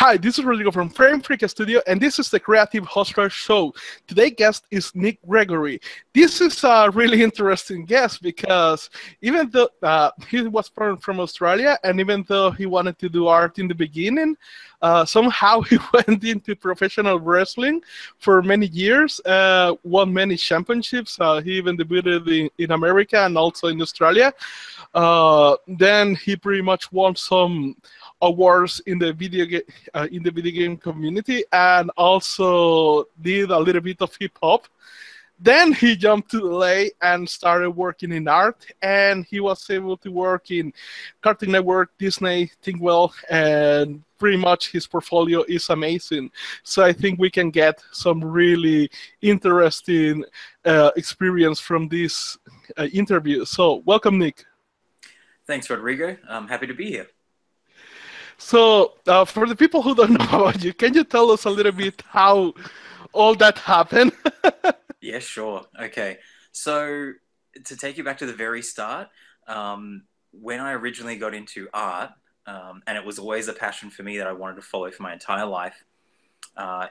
Hi, this is Rodrigo from Frame Freak Studio, and this is the Creative Hostler Show. Today's guest is Nic Gregory. This is a really interesting guest because even though he was from Australia, and even though he wanted to do art in the beginning, somehow he went into professional wrestling for many years, won many championships. He even debuted in America and also in Australia. Then he pretty much won some awards in the video game community, and also did a little bit of hip hop. Then he jumped to LA and started working in art, and he was able to work in Cartoon Network, Disney, Thinkwell, and pretty much his portfolio is amazing. So I think we can get some really interesting experience from this interview. So welcome, Nic. Thanks, Rodrigo. I'm happy to be here. So for the people who don't know about you, can you tell us a little bit how all that happened? Yeah, sure. Okay. So to take you back to the very start, when I originally got into art, and it was always a passion for me that I wanted to follow for my entire life,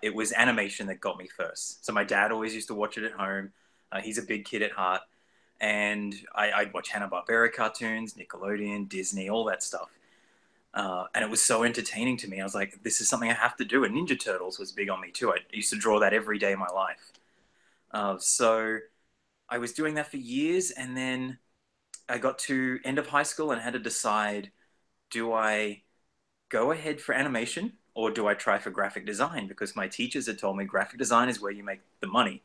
it was animation that got me first. So my dad always used to watch it at home. He's a big kid at heart. And I'd watch Hanna-Barbera cartoons, Nickelodeon, Disney, all that stuff. And it was so entertaining to me. I was like, this is something I have to do. And Ninja Turtles was big on me too. I used to draw that every day of my life. So I was doing that for years. And then I got to end of high school and had to decide, do I go ahead for animation or do I try for graphic design? Because my teachers had told me graphic design is where you make the money.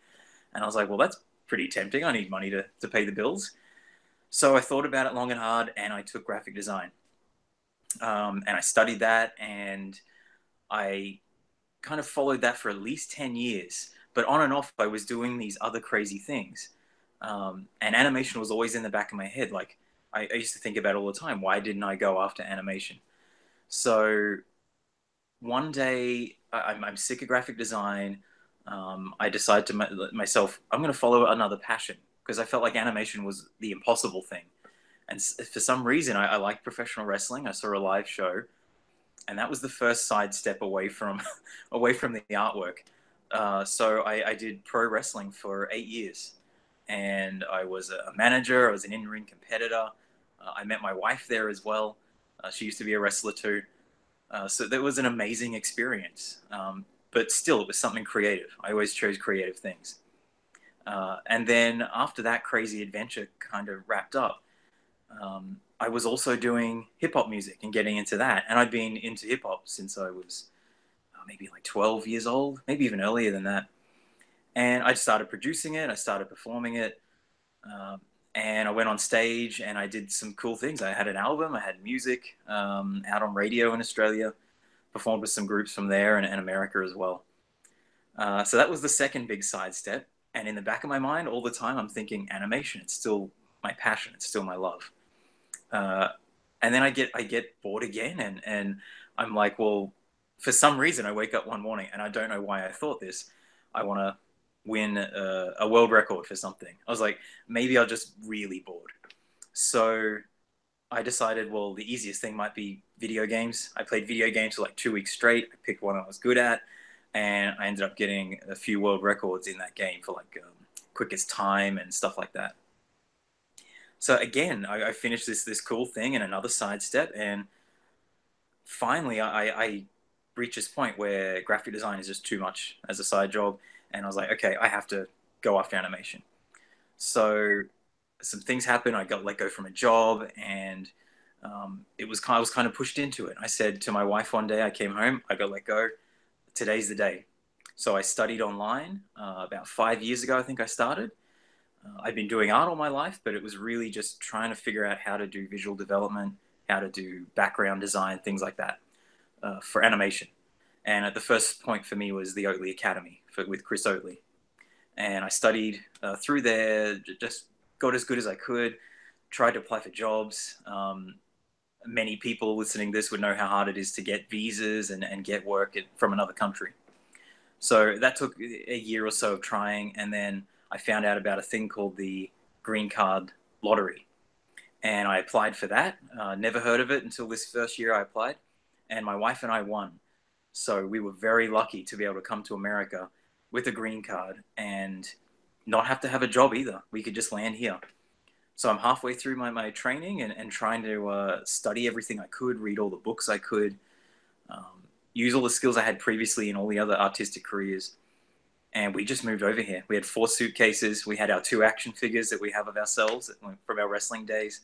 And I was like, well, that's pretty tempting. I need money to pay the bills. So I thought about it long and hard and I took graphic design. And I studied that, and I kind of followed that for at least 10 years. But on and off, I was doing these other crazy things. And animation was always in the back of my head. Like, I used to think about it all the time. Why didn't I go after animation? So one day, I'm sick of graphic design. I decided to myself, I'm going to follow another passion, because I felt like animation was the impossible thing. And for some reason, I liked professional wrestling. I saw a live show, and that was the first sidestep away from the artwork. So I did pro wrestling for 8 years, and I was a manager. I was an in-ring competitor. I met my wife there as well. She used to be a wrestler too. So that was an amazing experience. But still, it was something creative. I always chose creative things. And then after that crazy adventure kind of wrapped up, I was also doing hip hop music and getting into that. And I'd been into hip hop since I was maybe like 12 years old, maybe even earlier than that. And I started producing it. I started performing it. And I went on stage and I did some cool things. I had an album, I had music out on radio in Australia, performed with some groups from there and America as well. So that was the second big sidestep. And in the back of my mind, all the time, I'm thinking animation. It's still my passion. It's still my love. And then I get bored again, and I'm like, well, for some reason, I wake up one morning, and I don't know why I thought this. I want to win a world record for something. I was like, maybe I'll just really bored. So I decided, well, the easiest thing might be video games. I played video games for like 2 weeks straight. I picked one I was good at, and I ended up getting a few world records in that game for like quickest time and stuff like that. So again, I finished this cool thing in another sidestep, and finally I reached this point where graphic design is just too much as a side job, and I was like, okay, I have to go after animation. So some things happened. I got let go from a job, and I was kind of pushed into it. I said to my wife one day, I came home, I got let go. Today's the day. So I studied online about 5 years ago. I think I started. I've been doing art all my life, but it was really just trying to figure out how to do visual development, how to do background design, things like that for animation. And at the first point for me was the Oakley Academy with Chris Oakley. And I studied through there, just got as good as I could, tried to apply for jobs. Many people listening to this would know how hard it is to get visas and get work from another country. So that took a year or so of trying, and then I found out about a thing called the green card lottery. And I applied for that. Never heard of it until this first year I applied. And my wife and I won. So we were very lucky to be able to come to America with a green card and not have to have a job either. We could just land here. So I'm halfway through my training and trying to study everything I could, read all the books I could, use all the skills I had previously in all the other artistic careers. And we just moved over here. We had 4 suitcases. We had our 2 action figures that we have of ourselves from our wrestling days.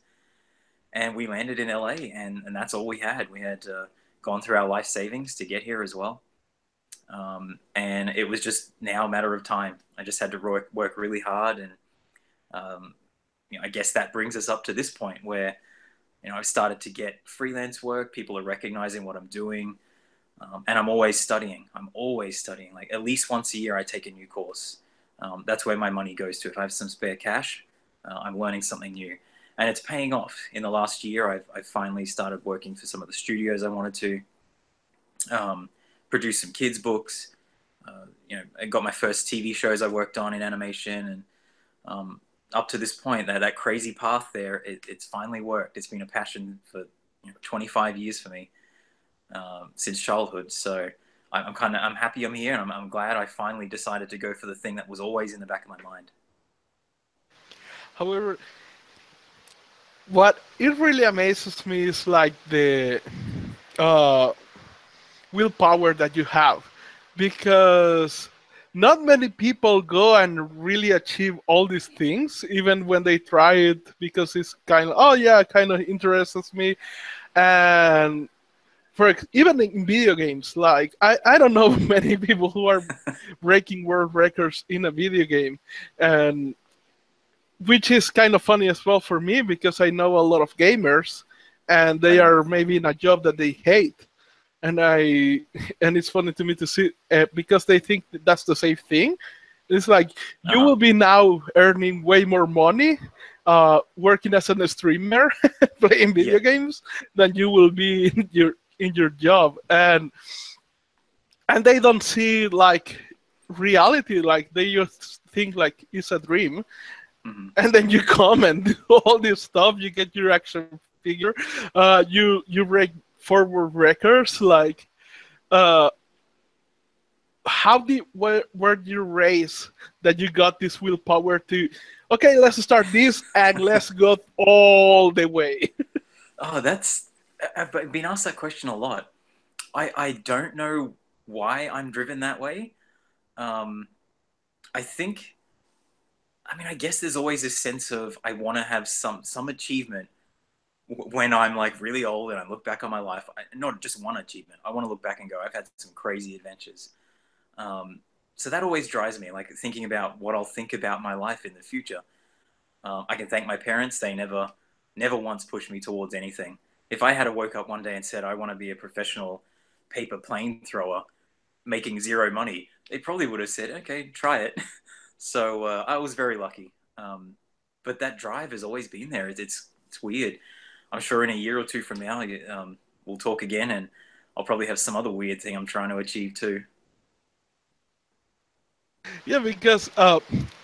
And we landed in LA, and that's all we had. We had gone through our life savings to get here as well. And it was just now a matter of time. I just had to work really hard. And I guess that brings us up to this point where, I've started to get freelance work. People are recognizing what I'm doing. And I'm always studying. Like at least once a year, I take a new course. That's where my money goes to. If I have some spare cash, I'm learning something new. And it's paying off. In the last year, I've finally started working for some of the studios I wanted to, produce some kids' books. I got my first TV shows I worked on in animation. And up to this point, that crazy path there, it's finally worked. It's been a passion for 25 years for me. Since childhood, so I'm happy I'm here, and I'm glad I finally decided to go for the thing that was always in the back of my mind. However, what it really amazes me is like the willpower that you have, because not many people go and really achieve all these things, even when they try it, because it's kind of, kind of interests me. And even in video games, like I don't know many people who are breaking world records in a video game, and which is kind of funny as well for me, because I know a lot of gamers and they are maybe in a job that they hate, and it's funny to me to see because they think that's the same thing. It's like you will be now earning way more money working as a streamer playing video games than you will be in your job, and they don't see like reality, like they just think like it's a dream. And then you come and do all this stuff, you get your action figure, you break forward records, like where you raise that you got this willpower to, okay, let's start this and let's go all the way? I've been asked that question a lot. I don't know why I'm driven that way. I guess there's always a sense of I want to have some achievement when I'm like really old and I look back on my life. Not just one achievement. I want to look back and go, I've had some crazy adventures. So that always drives me, like thinking about what I'll think about my life in the future. I can thank my parents. They never once pushed me towards anything. If I had woke up one day and said, I want to be a professional paper plane thrower making zero money, they probably would have said, okay, try it. So I was very lucky. But that drive has always been there. It's weird. I'm sure in a year or two from now, we'll talk again, and I'll probably have some other weird thing I'm trying to achieve too. Yeah, because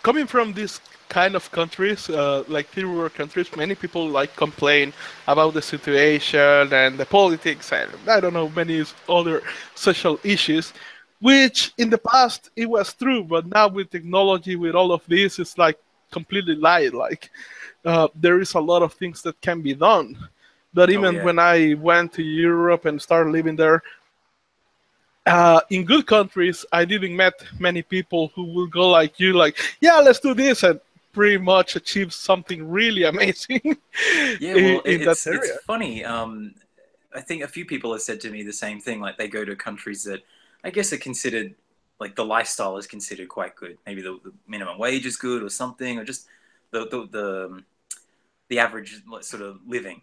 coming from these kind of countries, like third world countries, many people like complain about the situation and the politics and I don't know, many other social issues, which in the past it was true, but now with technology, with all of this, it's like completely lied. Like there is a lot of things that can be done. But even when I went to Europe and started living there, in good countries, I didn't met many people who will go like you, like, yeah, let's do this, and pretty much achieve something really amazing. It's funny. I think a few people have said to me the same thing. Like they go to countries that I guess are considered, like the lifestyle is considered quite good. Maybe the minimum wage is good or something, or just the average sort of living.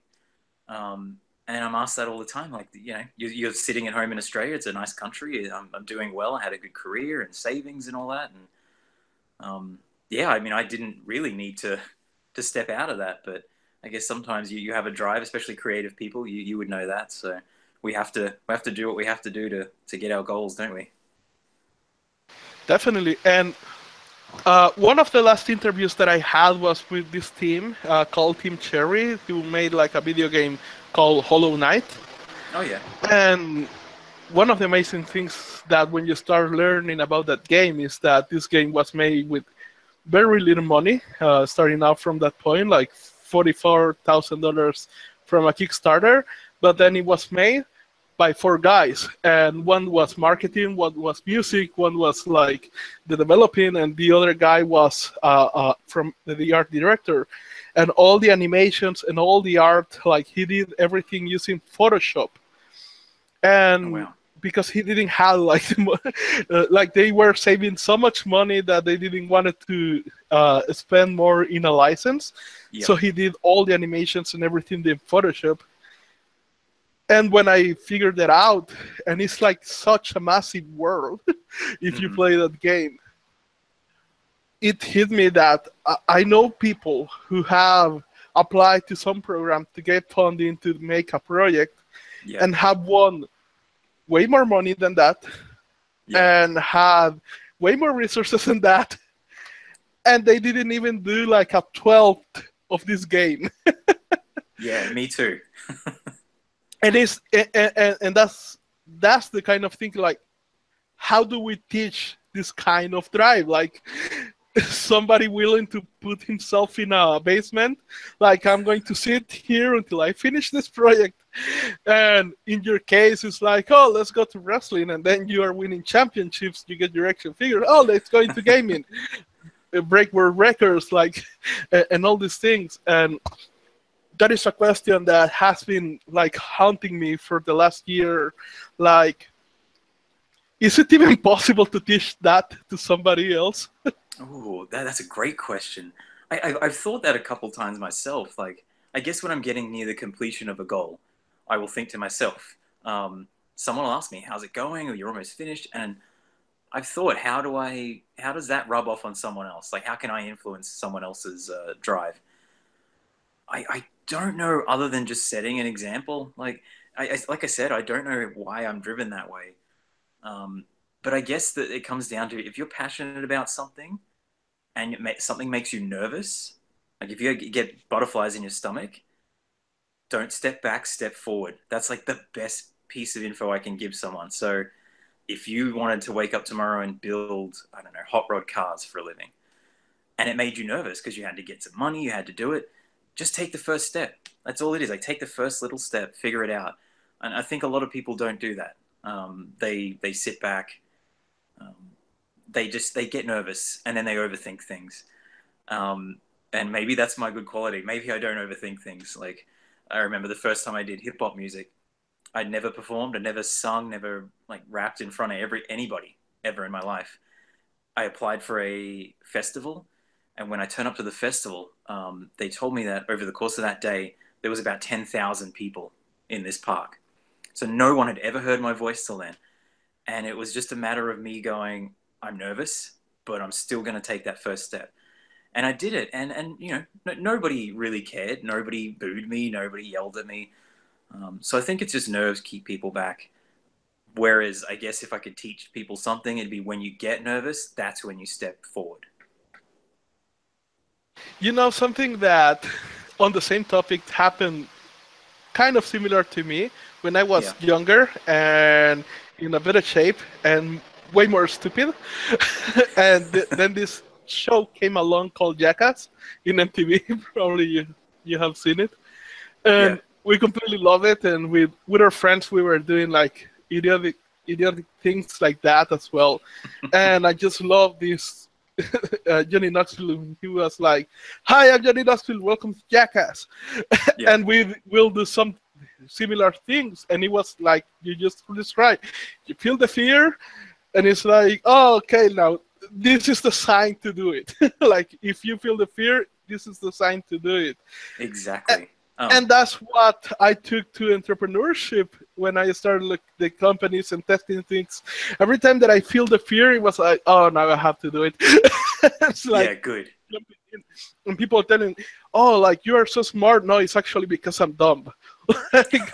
And I'm asked that all the time. Like, you're sitting at home in Australia. It's a nice country. I'm doing well. I had a good career and savings and all that. And I didn't really need to step out of that. But I guess sometimes you have a drive, especially creative people. You would know that. So we have to do what we have to do to get our goals, don't we? Definitely. And one of the last interviews that I had was with this team called Team Cherry, who made like a video game called Hollow Knight. Oh yeah. And one of the amazing things that when you start learning about that game is that this game was made with very little money, starting out from that point, like $44,000 from a Kickstarter. But then it was made by four guys, and one was marketing, one was music, one was like the developing, and the other guy was from the art director. And all the animations and all the art, like he did everything using Photoshop. Oh And wow. because he didn't have like like they were saving so much money that they didn't want to spend more in a license, Yep. so he did all the animations and everything in Photoshop. And when I figured that out, and it's like such a massive world if you Hmm. play that game, it hit me that I know people who have applied to some program to get funding to make a project Yep. and have won way more money than that Yep. and had way more resources than that, and they didn't even do like a 12th of this game. Yeah, me too. And it's and that's the kind of thing, like, how do we teach this kind of drive? Like, somebody willing to put himself in a basement, like, I'm going to sit here until I finish this project. And in your case, it's like, oh, let's go to wrestling, and then you are winning championships, you get your action figure. Oh, let's go into gaming, break world records, like, and all these things. And that is a question that has been like haunting me for the last year. Like, is it even possible to teach that to somebody else? Oh, that's a great question. I've thought that a couple times myself. Like, I guess when I'm getting near the completion of a goal, I will think to myself, someone will ask me, how's it going? Or you're almost finished. And I've thought, how does that rub off on someone else? Like, how can I influence someone else's drive? I don't know, other than just setting an example. Like, like I said, I don't know why I'm driven that way. Um, but I guess that it comes down to, if you're passionate about something, and something makes you nervous, like if you get butterflies in your stomach, don't step back, step forward. That's like the best piece of info I can give someone. So if you wanted to wake up tomorrow and build, I don't know, hot rod cars for a living, and it made you nervous because you had to get some money, you had to do it, just take the first step. That's all it is. Like, take the first little step, figure it out. And I think a lot of people don't do that. They sit back, um, they get nervous, and then they overthink things. And maybe that's my good quality. Maybe I don't overthink things. Like, I remember the first time I did hip hop music, I'd never performed, I'd never sung, never like rapped in front of anybody ever in my life. I applied for a festival, and when I turned up to the festival, they told me that over the course of that day, there was about 10,000 people in this park. So no one had ever heard my voice till then. And it was just a matter of me going, I'm nervous, but I'm still going to take that first step. And I did it. And you know, nobody really cared. Nobody booed me. Nobody yelled at me. So I think it's just nerves keep people back. Whereas I guess if I could teach people something, it'd be when you get nervous, that's when you step forward. You know, something that on the same topic happened kind of similar to me when I was Yeah. younger and in a better shape and way more stupid. And then this show came along called Jackass in MTV. Probably you have seen it. Yeah. And we completely love it. And with our friends, we were doing like idiotic things like that as well. And I just love this Johnny Knoxville. He was like, "Hi, I'm Johnny Knoxville. Welcome to Jackass," Yeah. and we will do some similar things. And it was like you just described. You feel the fear, and it's like, oh, okay, now this is the sign to do it. Like, if you feel the fear, this is the sign to do it. Exactly. And that's what I took to entrepreneurship when I started the companies and testing things. Every time that I feel the fear, it was like, oh, now I have to do it. It's Yeah, like, good. and people are telling, oh, like, you are so smart. No, it's actually because I'm dumb. Like,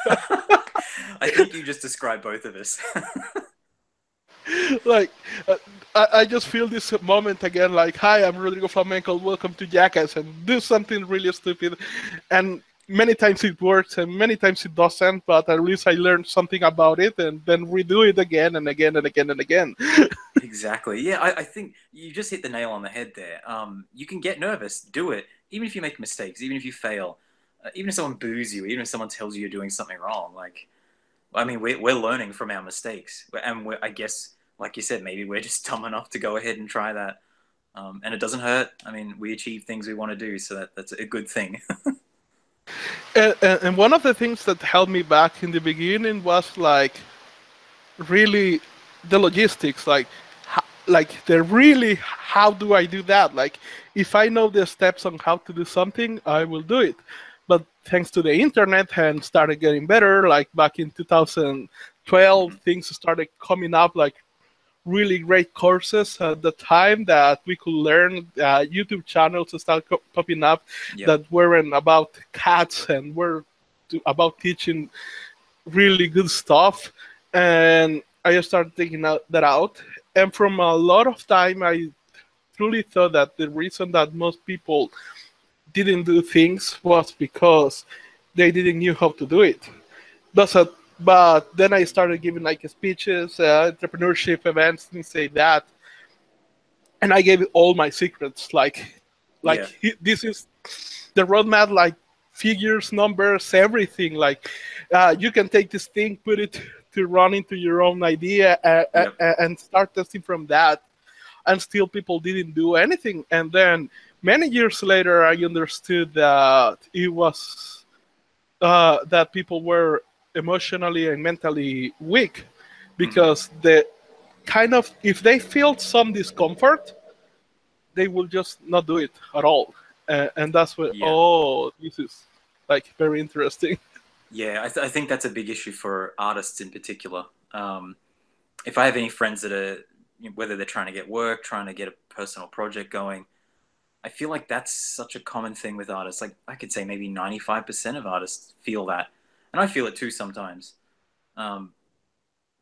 I think you just described both of us. like I just feel this moment again, like, hi, I'm Rodrigo Flamenco, welcome to Jackass, and do something really stupid. And many times it works and many times it doesn't, but at least I learned something about it and then redo it again and again and again and again. Exactly. Yeah, I think you just hit the nail on the head there. You can get nervous, do it, even if you make mistakes, even if you fail, even if someone boos you, even if someone tells you you're doing something wrong. Like, I mean, we're learning from our mistakes, and I guess, like you said, maybe we're just dumb enough to go ahead and try that, and it doesn't hurt. I mean, we achieve things we want to do, so that's a good thing. And one of the things that held me back in the beginning was like really the logistics, like the really how do I do that? Like if I know the steps on how to do something, I will do it. But thanks to the internet and started getting better, like back in 2012, things started coming up like really great courses at the time that we could learn. YouTube channels start popping up Yep. that weren't about cats and were about teaching really good stuff. And I just started taking that out. And from a lot of time, I truly thought that the reason that most people didn't do things was because they didn't knew how to do it. But then I started giving like speeches, entrepreneurship events, things like that, and I gave all my secrets. Yeah. This is the roadmap, like figures, numbers, everything. Like you can take this thing, put it to run into your own idea, Yep. and start testing from that. And still, people didn't do anything. And then many years later, I understood that it was that people were emotionally and mentally weak because the kind of if they feel some discomfort, they will just not do it at all. And that's what Yeah. this is like very interesting. Yeah, I think that's a big issue for artists in particular. If I have any friends that are, whether they're trying to get work, trying to get a personal project going, I feel like that's such a common thing with artists. Like I could say maybe 95% of artists feel that, and I feel it too sometimes. Um,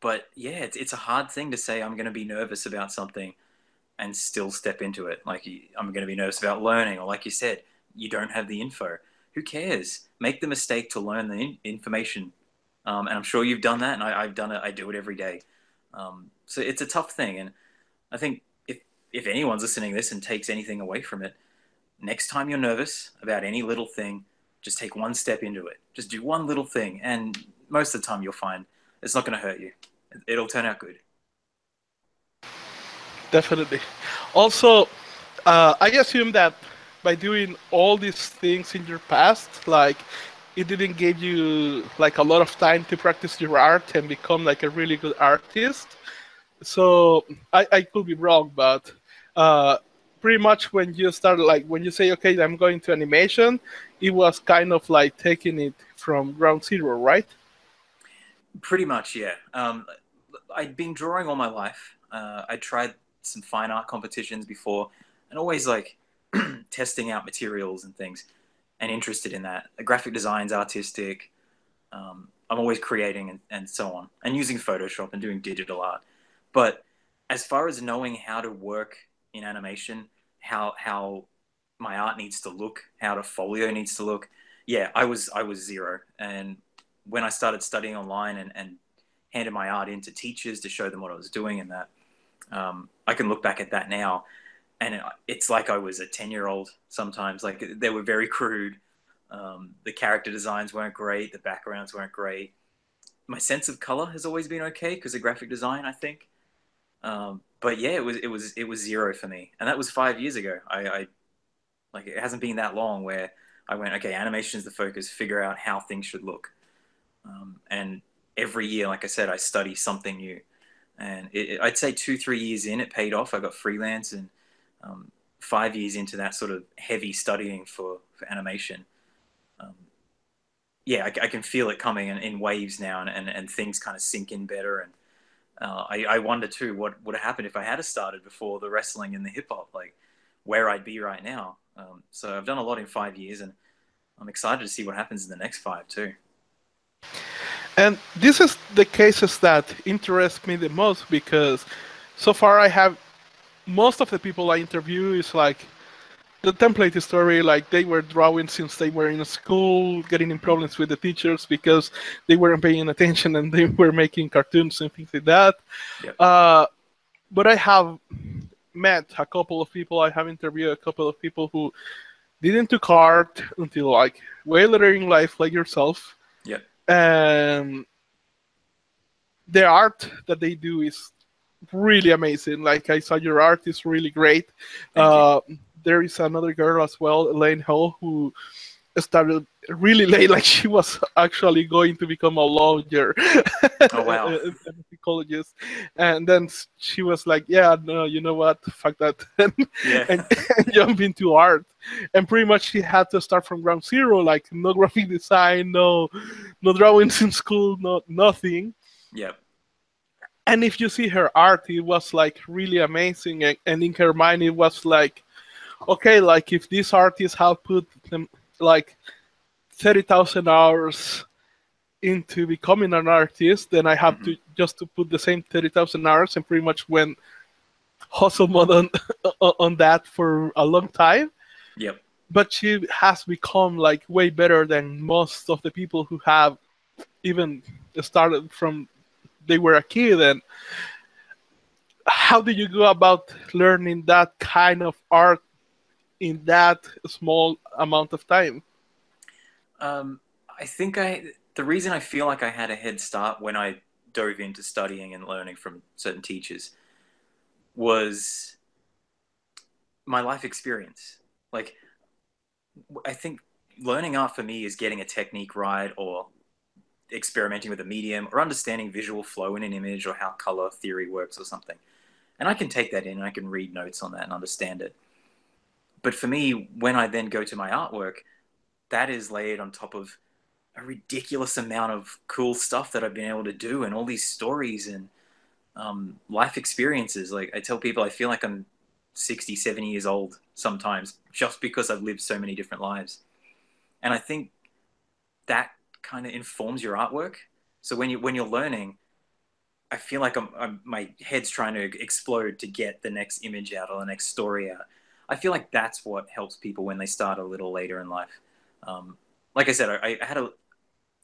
but yeah, it's a hard thing to say I'm going to be nervous about something and still step into it. Like I'm going to be nervous about learning, or like you said, you don't have the info. Who cares? Make the mistake to learn the information. And I'm sure you've done that, and I've done it. I do it every day. So it's a tough thing, and I think if anyone's listening to this and takes anything away from it, next time you're nervous about any little thing, just take one step into it. Just do one little thing, and most of the time you'll find it's not going to hurt you. It'll turn out good. Definitely. Also, I assume that by doing all these things in your past, like it didn't give you like a lot of time to practice your art and become like a really good artist. So I could be wrong, but uh, pretty much when you start, like when you say, okay, I'm going to animation, it was kind of like taking it from ground zero, right? Pretty much, yeah. I'd been drawing all my life. I tried some fine art competitions before, and always like testing out materials and things, and interested in that. Graphic design's artistic. I'm always creating and so on, and using Photoshop and doing digital art. But as far as knowing how to work in animation, how my art needs to look, how the folio needs to look, yeah, I was zero. And when I started studying online and handed my art in to teachers to show them what I was doing and that, I can look back at that now, and it's like I was a 10-year-old sometimes. Like they were very crude. The character designs weren't great. The backgrounds weren't great. My sense of color has always been okay because of graphic design, I think. But yeah, it was zero for me, and that was 5 years ago. I like it hasn't been that long where I went, okay, animation is the focus. Figure out how things should look. And every year, like I said, I study something new. And I'd say 2, 3 years in, it paid off. I got freelance, and 5 years into that sort of heavy studying for animation, yeah, I can feel it coming in waves now, and things kind of sink in better. And I wonder too what would have happened if I had started before the wrestling and the hip hop, like where I'd be right now. So I've done a lot in 5 years, and I'm excited to see what happens in the next five too. And this is the cases that interest me the most because so far I have most of the people I interview is like the template story, like they were drawing since they were in school, getting in problems with the teachers because they weren't paying attention and they were making cartoons and things like that. Yep. But I have met a couple of people, I have interviewed a couple of people who didn't do art until like way later in life, like yourself. Yep. And the art that they do is really amazing. Like I saw your art is really great. Thank you. There is another girl as well, Elaine Hale, who started really late. Like she was actually going to become a lawyer, Oh wow. a psychologist, and then she was like, "Yeah, no, you know what? Fuck that," Yeah. and jump into art. And pretty much she had to start from ground zero, like no graphic design, no drawings in school, nothing. Yep. And if you see her art, it was like really amazing. And in her mind, it was like, okay, like if these artists have put them like 30,000 hours into becoming an artist, then I have to just to put the same 30,000 hours and pretty much went hustle mode on that for a long time. Yep. But she has become like way better than most of the people who have even started from they were a kid. And how do you go about learning that kind of art in that small amount of time? I think the reason I feel like I had a head start when I dove into studying and learning from certain teachers was my life experience. Like, I think learning art for me is getting a technique right, or experimenting with a medium, or understanding visual flow in an image, or how color theory works or something. And I can take that in and I can read notes on that and understand it. But for me, when I then go to my artwork, that is layered on top of a ridiculous amount of cool stuff that I've been able to do, and all these stories and life experiences. Like I tell people, I feel like I'm 60, 70 years old sometimes just because I've lived so many different lives. And I think that kind of informs your artwork. So when you're learning, I feel like my head's trying to explode to get the next image out or the next story out. I feel like that's what helps people when they start a little later in life. Like I said, I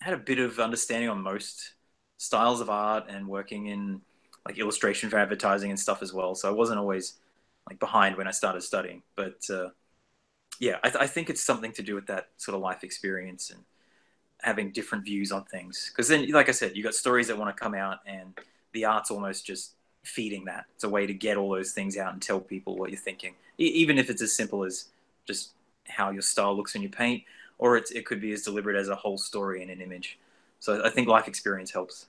had a bit of understanding on most styles of art and working in like illustration for advertising and stuff as well. So I wasn't always like behind when I started studying. But yeah, I think it's something to do with that sort of life experience and having different views on things. Because then, like I said, you got stories that want to come out, and the art's almost just feeding that. It's a way to get all those things out and tell people what you're thinking, even if it's as simple as just how your style looks when you paint, or it could be as deliberate as a whole story in an image. So I think life experience helps.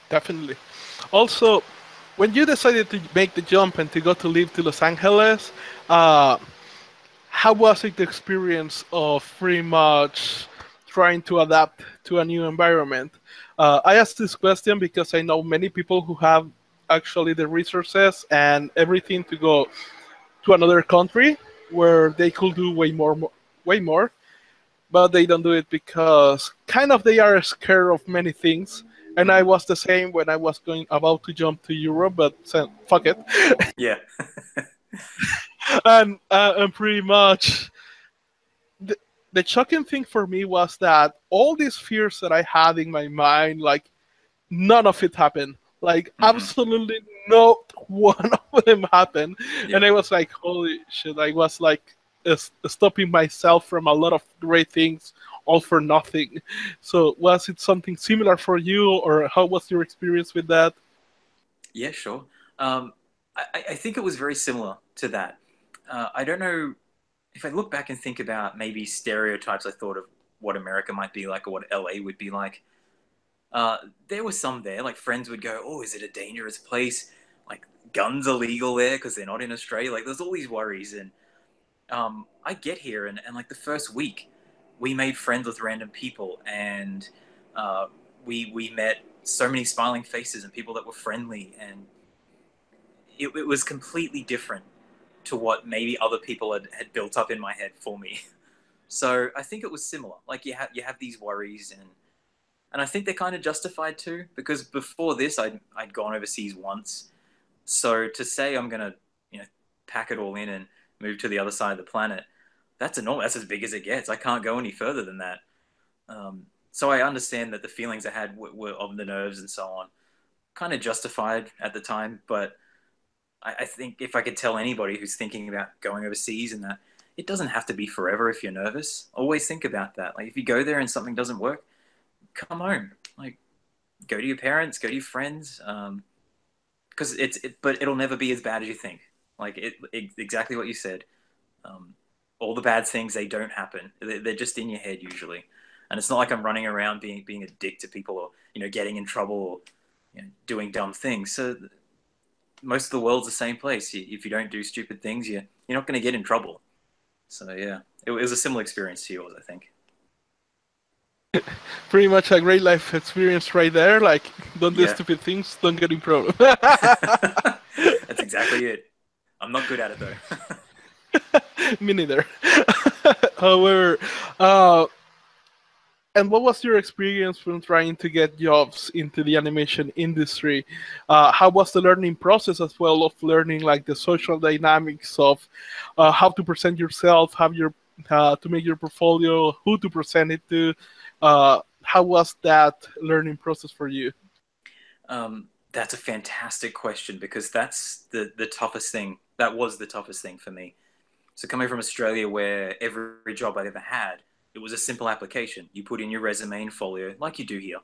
Definitely. Also, when you decided to make the jump and to go to live to Los Angeles, how was it the experience of pretty much trying to adapt to a new environment? I asked this question because I know many people who have actually the resources and everything to go to another country where they could do way more, but they don't do it because kind of they are scared of many things. And I was the same when I was going about to jump to Europe, but said, fuck it. Yeah. And pretty much the, the shocking thing for me was that all these fears that I had in my mind, like none of it happened. Like absolutely not one of them happened. Yeah. And I was like, holy shit! I was like stopping myself from a lot of great things, all for nothing. So was it something similar for you, or how was your experience with that? Yeah, sure. I think it was very similar to that. I don't know if I look back and think about maybe stereotypes I thought of what America might be like or what LA would be like. There were some there, like friends would go, "Oh, is it a dangerous place? Like guns are legal there because they're not in Australia." Like there's all these worries, and I get here, and like the first week, we made friends with random people, and we met so many smiling faces and people that were friendly, and it was completely different to what maybe other people had built up in my head for me. So I think it was similar. Like you have these worries, and I think they're kind of justified too, because before this I'd gone overseas once. So to say I'm gonna pack it all in and move to the other side of the planet. That's enormous. That's as big as it gets. I can't go any further than that. So I understand that the feelings I had were of the nerves and so on, kind of justified at the time. But I think if I could tell anybody who's thinking about going overseas and that, it doesn't have to be forever if you're nervous. Always think about that. Like if you go there and something doesn't work, come home. Like go to your parents, go to your friends. Because but it'll never be as bad as you think. Like exactly what you said. All the bad things, they don't happen. They're just in your head usually. And it's not like I'm running around being a dick to people or, getting in trouble or doing dumb things. So most of the world's the same place. If you don't do stupid things, you're not going to get in trouble. So yeah, it was a similar experience to yours, I think. Pretty much a great life experience right there. Like, don't do Yeah. stupid things, don't get in trouble. That's exactly it. I'm not good at it though. Me neither. However, and what was your experience when trying to get jobs into the animation industry? How was the learning process as well of learning like the social dynamics of how to present yourself, to make your portfolio, who to present it to? How was that learning process for you? That's a fantastic question because that's the toughest thing. That was the toughest thing for me. So coming from Australia where every job I'd ever had, it was a simple application. You put in your resume and folio like you do here.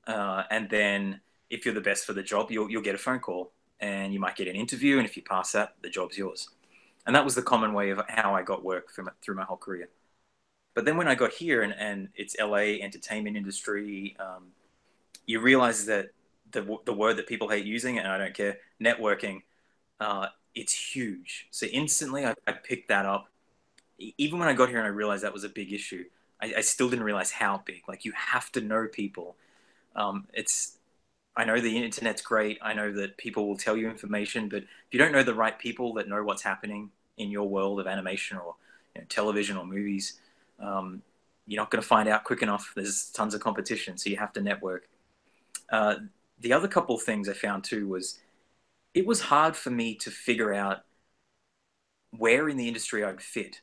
And then if you're the best for the job, you'll get a phone call and you might get an interview. And if you pass that, the job's yours. And that was the common way of how I got work through my whole career. But then when I got here and it's LA entertainment industry, you realize that the word that people hate using, and I don't care, networking, it's huge. So instantly I picked that up. Even when I got here and I realized that was a big issue, I still didn't realize how big. Like you have to know people. I know the internet's great. I know that people will tell you information, but if you don't know the right people that know what's happening in your world of animation or television or movies, you're not going to find out quick enough. There's tons of competition, so you have to network. The other couple of things I found too was it was hard for me to figure out where in the industry I'd fit.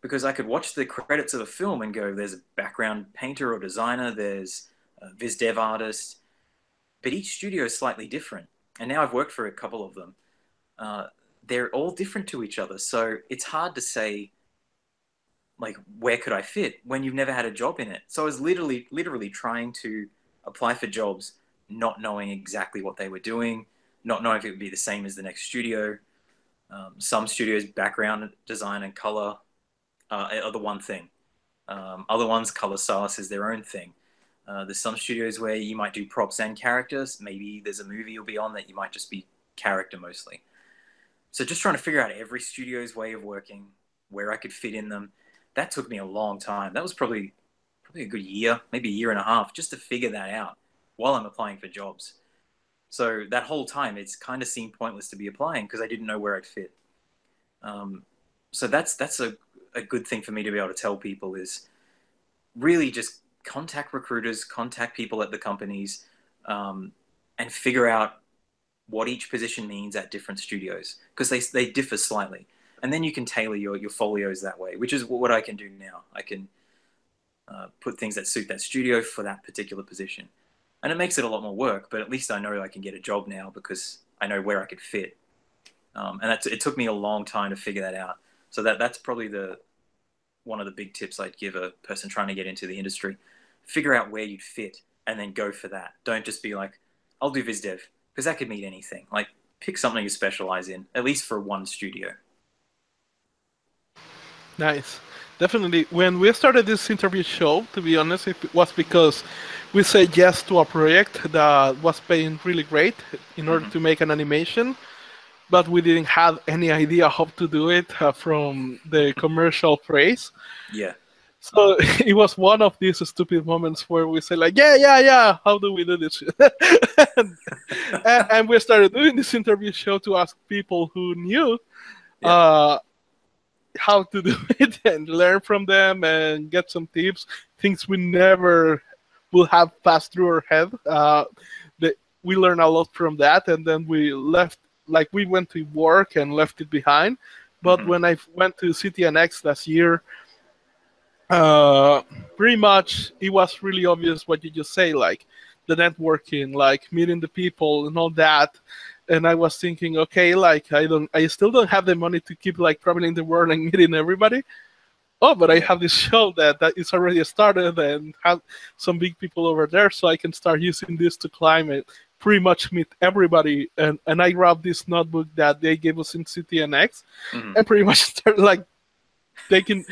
Because I could watch the credits of a film and go, there's a background painter or designer, there's a viz dev artist, but each studio is slightly different. And now I've worked for a couple of them. They're all different to each other. So it's hard to say, like, where could I fit when you've never had a job in it? So I was literally trying to apply for jobs, not knowing exactly what they were doing, not knowing if it would be the same as the next studio. Some studios' background design and color are the one thing. Other ones, color stylist is their own thing. There's some studios where you might do props and characters. Maybe there's a movie you'll be on that you might just be character mostly. So just trying to figure out every studio's way of working, where I could fit in them. That took me a long time. That was probably a good year, maybe a year and a half, just to figure that out while I'm applying for jobs. So that whole time, it's kind of seemed pointless to be applying because I didn't know where I'd fit. So that's a good thing for me to be able to tell people is really just contact recruiters, contact people at the companies, and figure out what each position means at different studios because they differ slightly. And then you can tailor your folios that way, which is what I can do now. I can put things that suit that studio for that particular position. And it makes it a lot more work, but at least I know I can get a job now because I know where I could fit. And it took me a long time to figure that out. So that's probably one of the big tips I'd give a person trying to get into the industry. Figure out where you'd fit and then go for that. Don't just be like, I'll do viz dev, because that could mean anything. Like pick something you specialize in, at least for one studio. Nice. Definitely. When we started this interview show, to be honest, it was because we said yes to a project that was paying really great in order to make an animation, but we didn't have any idea how to do it from the commercial phrase. Yeah. So it was one of these stupid moments where we say like, yeah, how do we do this? and we started doing this interview show to ask people who knew how to do it and learn from them and get some tips, things we never will have passed through our head. We learned a lot from that, and then we left, like we went to work and left it behind But when I went to CTNX last year, uh, pretty much it was really obvious what you just say, like the networking, like meeting the people and all that. And I was thinking, okay, like I still don't have the money to keep like traveling the world and meeting everybody. Oh, but I Yeah. have this show that is already started and have some big people over there, so I can start using this to climb and pretty much meet everybody. And I grabbed this notebook that they gave us in CTNX Mhm. and pretty much started like taking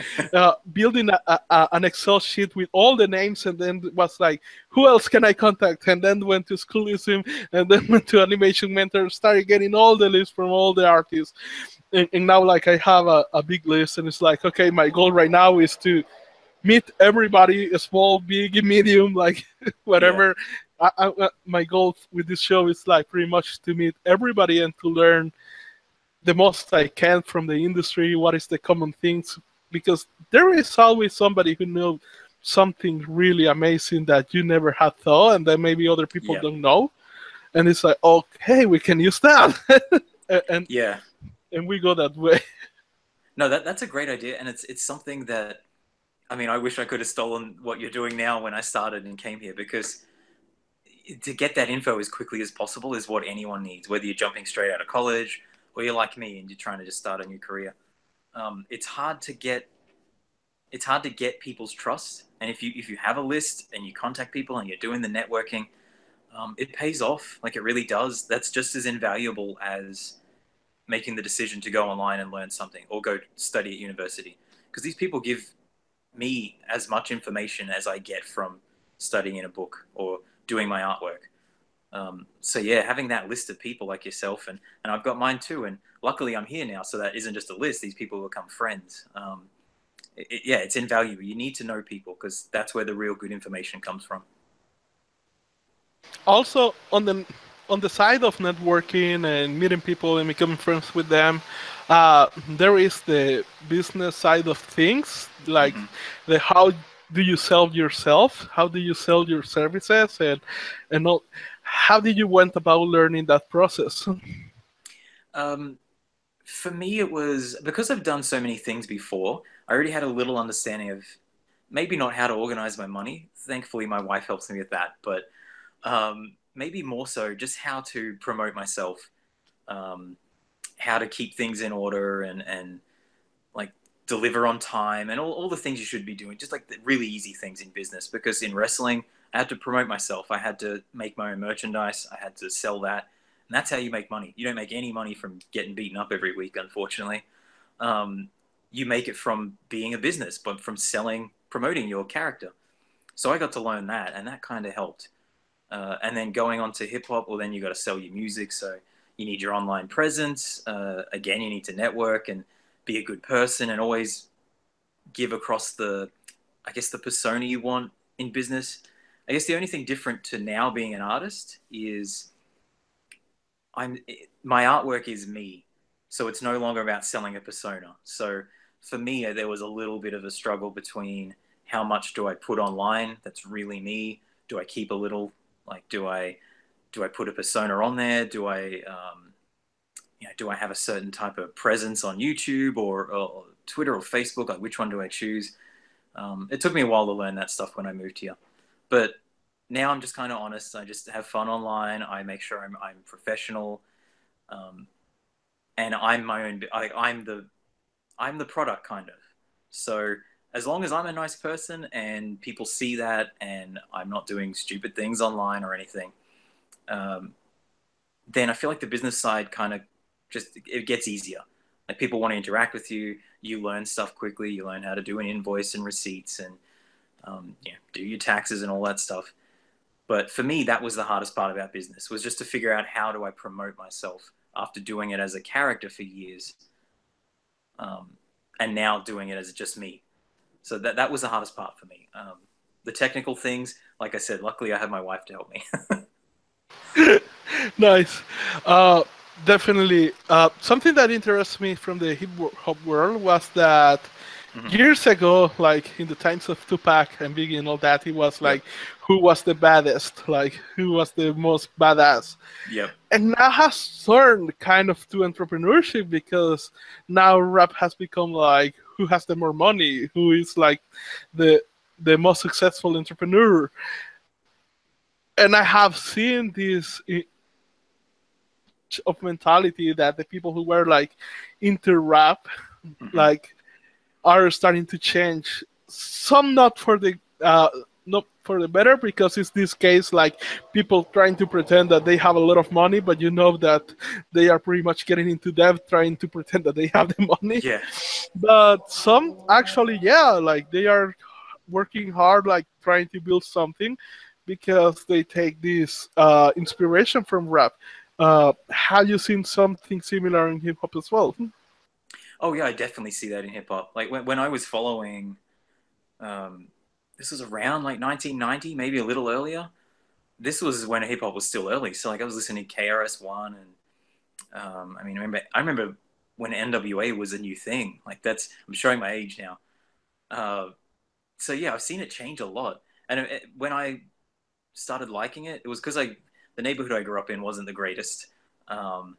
building an Excel sheet with all the names, and then was like, who else can I contact? And then went to Schoolism, and then went to Animation Mentor, started getting all the lists from all the artists, and now like I have a big list, and it's like, okay, my goal right now is to meet everybody, small, big, medium, like Yeah. whatever. My goal with this show is like pretty much to meet everybody and to learn the most I can from the industry, what is the common things, because there is always somebody who knows something really amazing that you never had thought, and that maybe other people Yeah. don't know. And it's like, okay, we can use that. and Yeah. and we go that way. No, that's a great idea, and it's something that, I mean, I wish I could have stolen what you're doing now when I started and came here, because to get that info as quickly as possible is what anyone needs, whether you're jumping straight out of college or you're like me and you're trying to just start a new career. It's hard to get people's trust, and if you have a list and you contact people and you're doing the networking, it pays off. Like, it really does. That's just as invaluable as making the decision to go online and learn something or go study at university, because these people give me as much information as I get from studying in a book or doing my artwork. So yeah, having that list of people like yourself, and I've got mine too, and luckily I'm here now, so that isn't just a list. These people become friends. Yeah, it's invaluable. You need to know people, because that's where the real good information comes from. Also, on the side of networking and meeting people and becoming friends with them, there is the business side of things, like Hmm. the how do you sell yourself, how do you sell your services, and all, how did you went about learning that process? Um, for me, it was because I've done so many things before. I already had a little understanding of maybe not how to organize my money. Thankfully, my wife helps me with that, but maybe more so just how to promote myself, um, how to keep things in order, and like deliver on time, and all the things you should be doing, just like the really easy things in business. Because in wrestling, I had to promote myself. I had to make my own merchandise. I had to sell that. And that's how you make money. You don't make any money from getting beaten up every week, unfortunately. Um, you make it from being a business, but from selling, promoting your character. So I got to learn that, and that kind of helped. And then going on to hip hop, well, then you got to sell your music. So you need your online presence. Again, you need to network and be a good person, and always give across I guess, the persona you want in business. I guess the only thing different to now being an artist is I'm my artwork is me, so it's no longer about selling a persona. So for me, there was a little bit of a struggle between how much do I put online that's really me. Do I keep a little, like, do I put a persona on there? Do I have a certain type of presence on YouTube or Twitter or Facebook? Like, which one do I choose? It took me a while to learn that stuff when I moved here, but now I'm just kind of honest. I just have fun online. I make sure I'm professional, um, and I'm my own. I'm the product, kind of. So as long as I'm a nice person and people see that, and I'm not doing stupid things online or anything, um, then I feel like the business side kind of just, it gets easier. Like, people want to interact with you. You learn stuff quickly. You learn how to do an invoice and receipts, and do your taxes and all that stuff. But for me, that was the hardest part about business, was just to figure out how do I promote myself after doing it as a character for years, um, and now doing it as just me. So that was the hardest part for me. The technical things, like I said, luckily I have my wife to help me. Nice. Uh, Definitely. Something that interests me from the hip hop world was that Years ago, like in the times of Tupac and Biggie and all that, it was Yep. like who was the baddest, like who was the most badass. Yep. And now has turned kind of to entrepreneurship because now rap has become like who has the more money, who is like the the most successful entrepreneur. And I have seen this of mentality that the people who were like into rap Hmm. like are starting to change. Some not for the not for the better because it's this case like people trying to pretend that they have a lot of money, but you know that they are pretty much getting into debt trying to pretend that they have the money. Yeah. But some actually, yeah, like they are working hard, like trying to build something because they take this inspiration from rap. Have you seen something similar in hip hop as well? Oh yeah, I definitely see that in hip hop. Like when I was following, um, this was around like 1990, maybe a little earlier. This was when hip hop was still early. So like I was listening to KRS-One, and I mean, I remember when NWA was a new thing. Like I'm showing my age now. Uh, so yeah, I've seen it change a lot. And when I started liking it, it was because the neighborhood I grew up in wasn't the greatest. Um,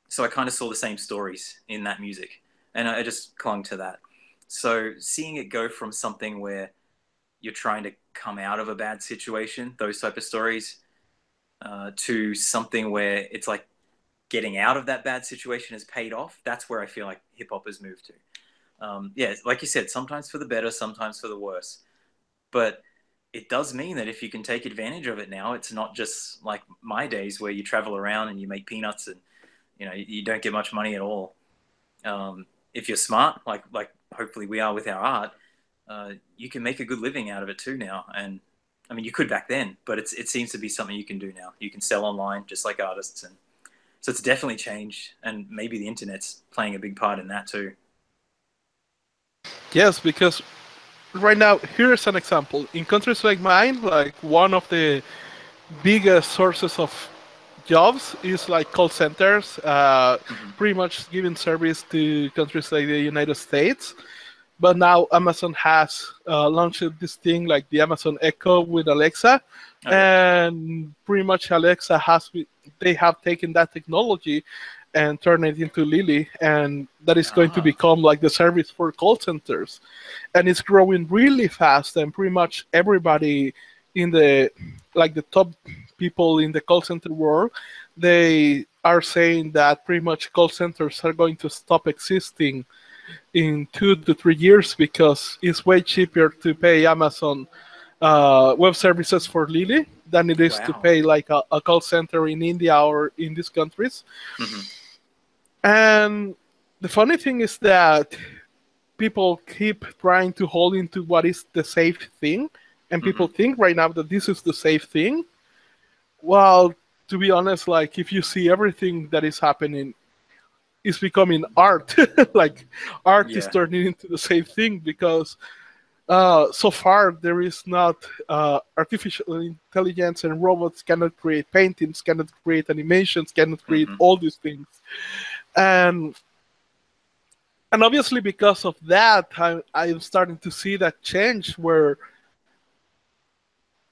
so I kind of saw the same stories in that music, and I just clung to that. So seeing it go from something where you're trying to come out of a bad situation, those type of stories, to something where it's like getting out of that bad situation has paid off. That's where I feel like hip hop has moved to. Yeah, like you said, sometimes for the better, sometimes for the worse. But it does mean that if you can take advantage of it now, it's not just like my days where you travel around and you make peanuts and you don't get much money at all. If you're smart, like hopefully we are with our art, you can make a good living out of it too now. And I mean, you could back then, but it seems to be something you can do now. You can sell online just like artists, and so it's definitely changed. And maybe the internet's playing a big part in that too. Yes, because right now, here's an example. In countries like mine, like one of the biggest sources of jobs is like call centers, Hmm. pretty much giving service to countries like the United States. But now Amazon has launched this thing like the Amazon Echo with Alexa, Oh yeah. and pretty much Alexa they have taken that technology and turned it into Lily, and that is going to Ah. become like the service for call centers, and it's growing really fast, and pretty much everybody in the like the top people in the call center world, they are saying that pretty much call centers are going to stop existing in 2 to 3 years because it's way cheaper to pay Amazon web services for Lily than it is to Wow. pay like a call center in India or in these countries. Hmm. And the funny thing is that people keep trying to hold into what is the safe thing, and people Hmm. think right now that this is the safe thing. Well, to be honest, like if you see everything that is happening is becoming art. Like art is Yeah. turning into the same thing because so far there is not artificial intelligence and robots cannot create paintings, cannot create animations, cannot create Hmm. all these things. And and obviously because of that, I'm starting to see that change where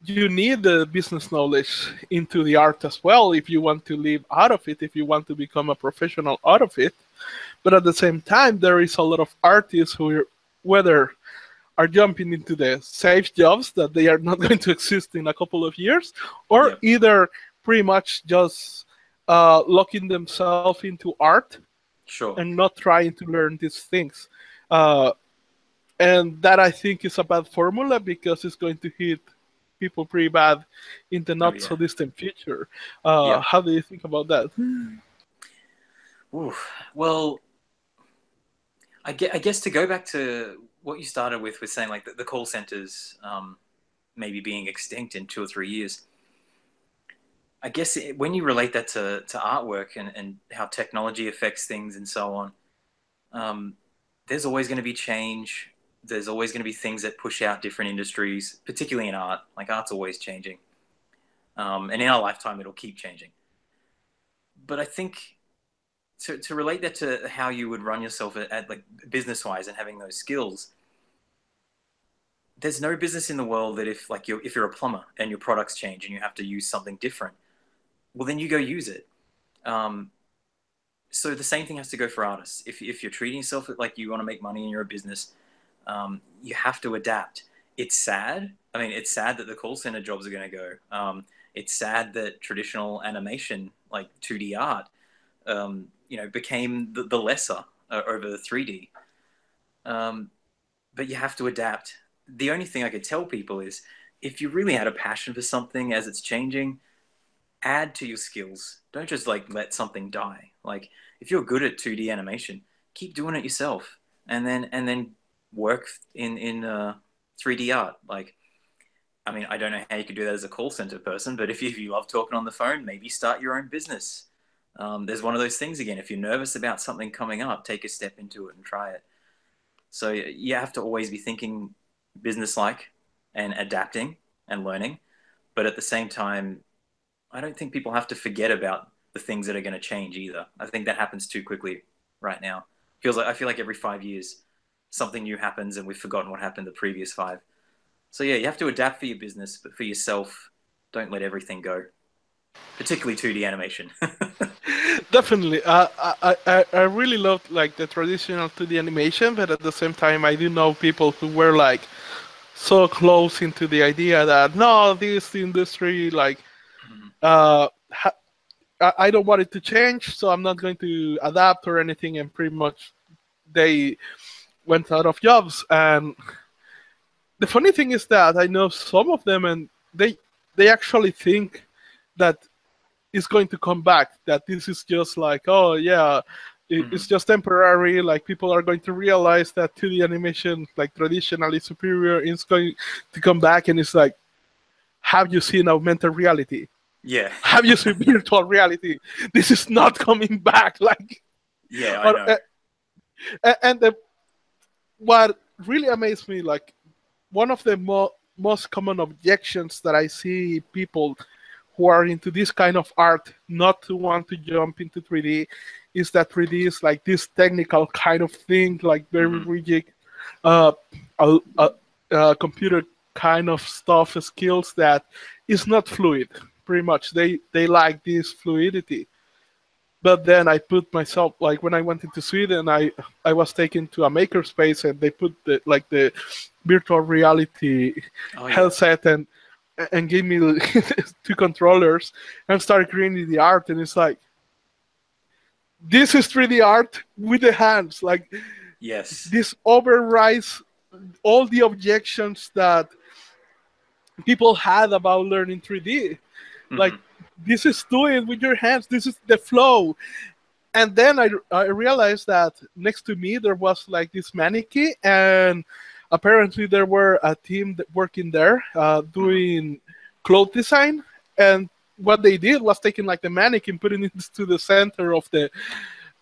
you need the business knowledge into the art as well if you want to live out of it, if you want to become a professional out of it. But at the same time, there is a lot of artists who, whether are jumping into the safe jobs that they are not going to exist in a couple of years, or Yep. either pretty much just locking themselves into art Sure. and not trying to learn these things. Uh, and that I think is a bad formula because it's going to hit people pretty bad in the Oh not yeah. so distant future. Yep. How do you think about that? Ooh. Well, I guess to go back to what you started with saying like the call centers maybe being extinct in 2 or 3 years. I guess when you relate that to artwork and how technology affects things and so on, um, there's always going to be change. There's always going to be things that push out different industries, particularly in art. Like art's always changing, and in our lifetime, it'll keep changing. But I think to relate that to how you would run yourself at like business wise and having those skills, there's no business in the world that if you're a plumber and your products change and you have to use something different, well then you go use it. So the same thing has to go for artists. If you're treating yourself like you want to make money and you're a business, you have to adapt. It's sad. I mean, it's sad that the call center jobs are going to go. It's sad that traditional animation, like 2D art, became the lesser over the 3D. But you have to adapt. The only thing I could tell people is if you really had a passion for something as it's changing, add to your skills. Don't just like let something die. Like if you're good at 2D animation, keep doing it yourself, and then work in 3D art. Like, I mean, I don't know how you could do that as a call center person, but if you love talking on the phone, maybe start your own business. There's one of those things again. If you're nervous about something coming up, take a step into it and try it. So you have to always be thinking business-like and adapting and learning. But at the same time, I don't think people have to forget about the things that are going to change either. I think that happens too quickly right now. I feel like every 5 years, something new happens and we've forgotten what happened the previous 5. So yeah, you have to adapt for your business, but for yourself, don't let everything go. Particularly 2D animation. Definitely. I really loved like the traditional 2D animation, but at the same time, I do know people who were like so close into the idea that no, this industry like uh, I don't want it to change, so I'm not going to adapt or anything, and pretty much they went out of jobs. And the funny thing is that I know some of them, and they actually think that it's going to come back. That this is just like, oh yeah, it's just temporary. Like people are going to realize that 2D animation, like traditionally superior, is going to come back. And it's like, have you seen augmented reality? Yeah. Have you seen virtual reality? This is not coming back. Like, yeah, I know. And what really amazed me, like one of the most common objections that I see people who are into this kind of art not to want to jump into 3D is that 3D is like this technical kind of thing, like very rigid, computer kind of stuff, skills that is not fluid. Pretty much, they like this fluidity. But then I put myself, like when I went into Sweden, I was taken to a makerspace and they put the virtual reality headset and gave me 2 controllers and started creating the art. And it's like, this is 3D art with the hands. Like, yes, this overrides all the objections that people had about learning 3D. Like, this is doing it with your hands. This is the flow. And then I realized that next to me there was like this mannequin, and apparently there were a team that working there doing cloth design. And what they did was taking like the mannequin, putting it to the center of the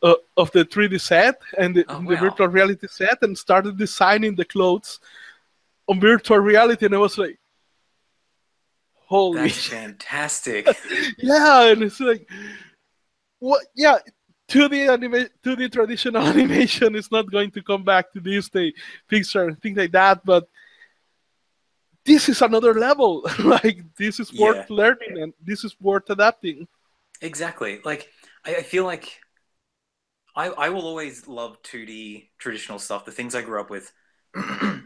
3D set and the virtual reality set, and started designing the clothes on virtual reality. And I was like, holy, that's fantastic. Yeah. And it's like, what? Yeah. 2D traditional animation is not going to come back to Disney, Pixar, and things like that. But this is another level. Like, this is worth learning, and this is worth adapting. Exactly. Like, I feel like I will always love 2D traditional stuff, the things I grew up with,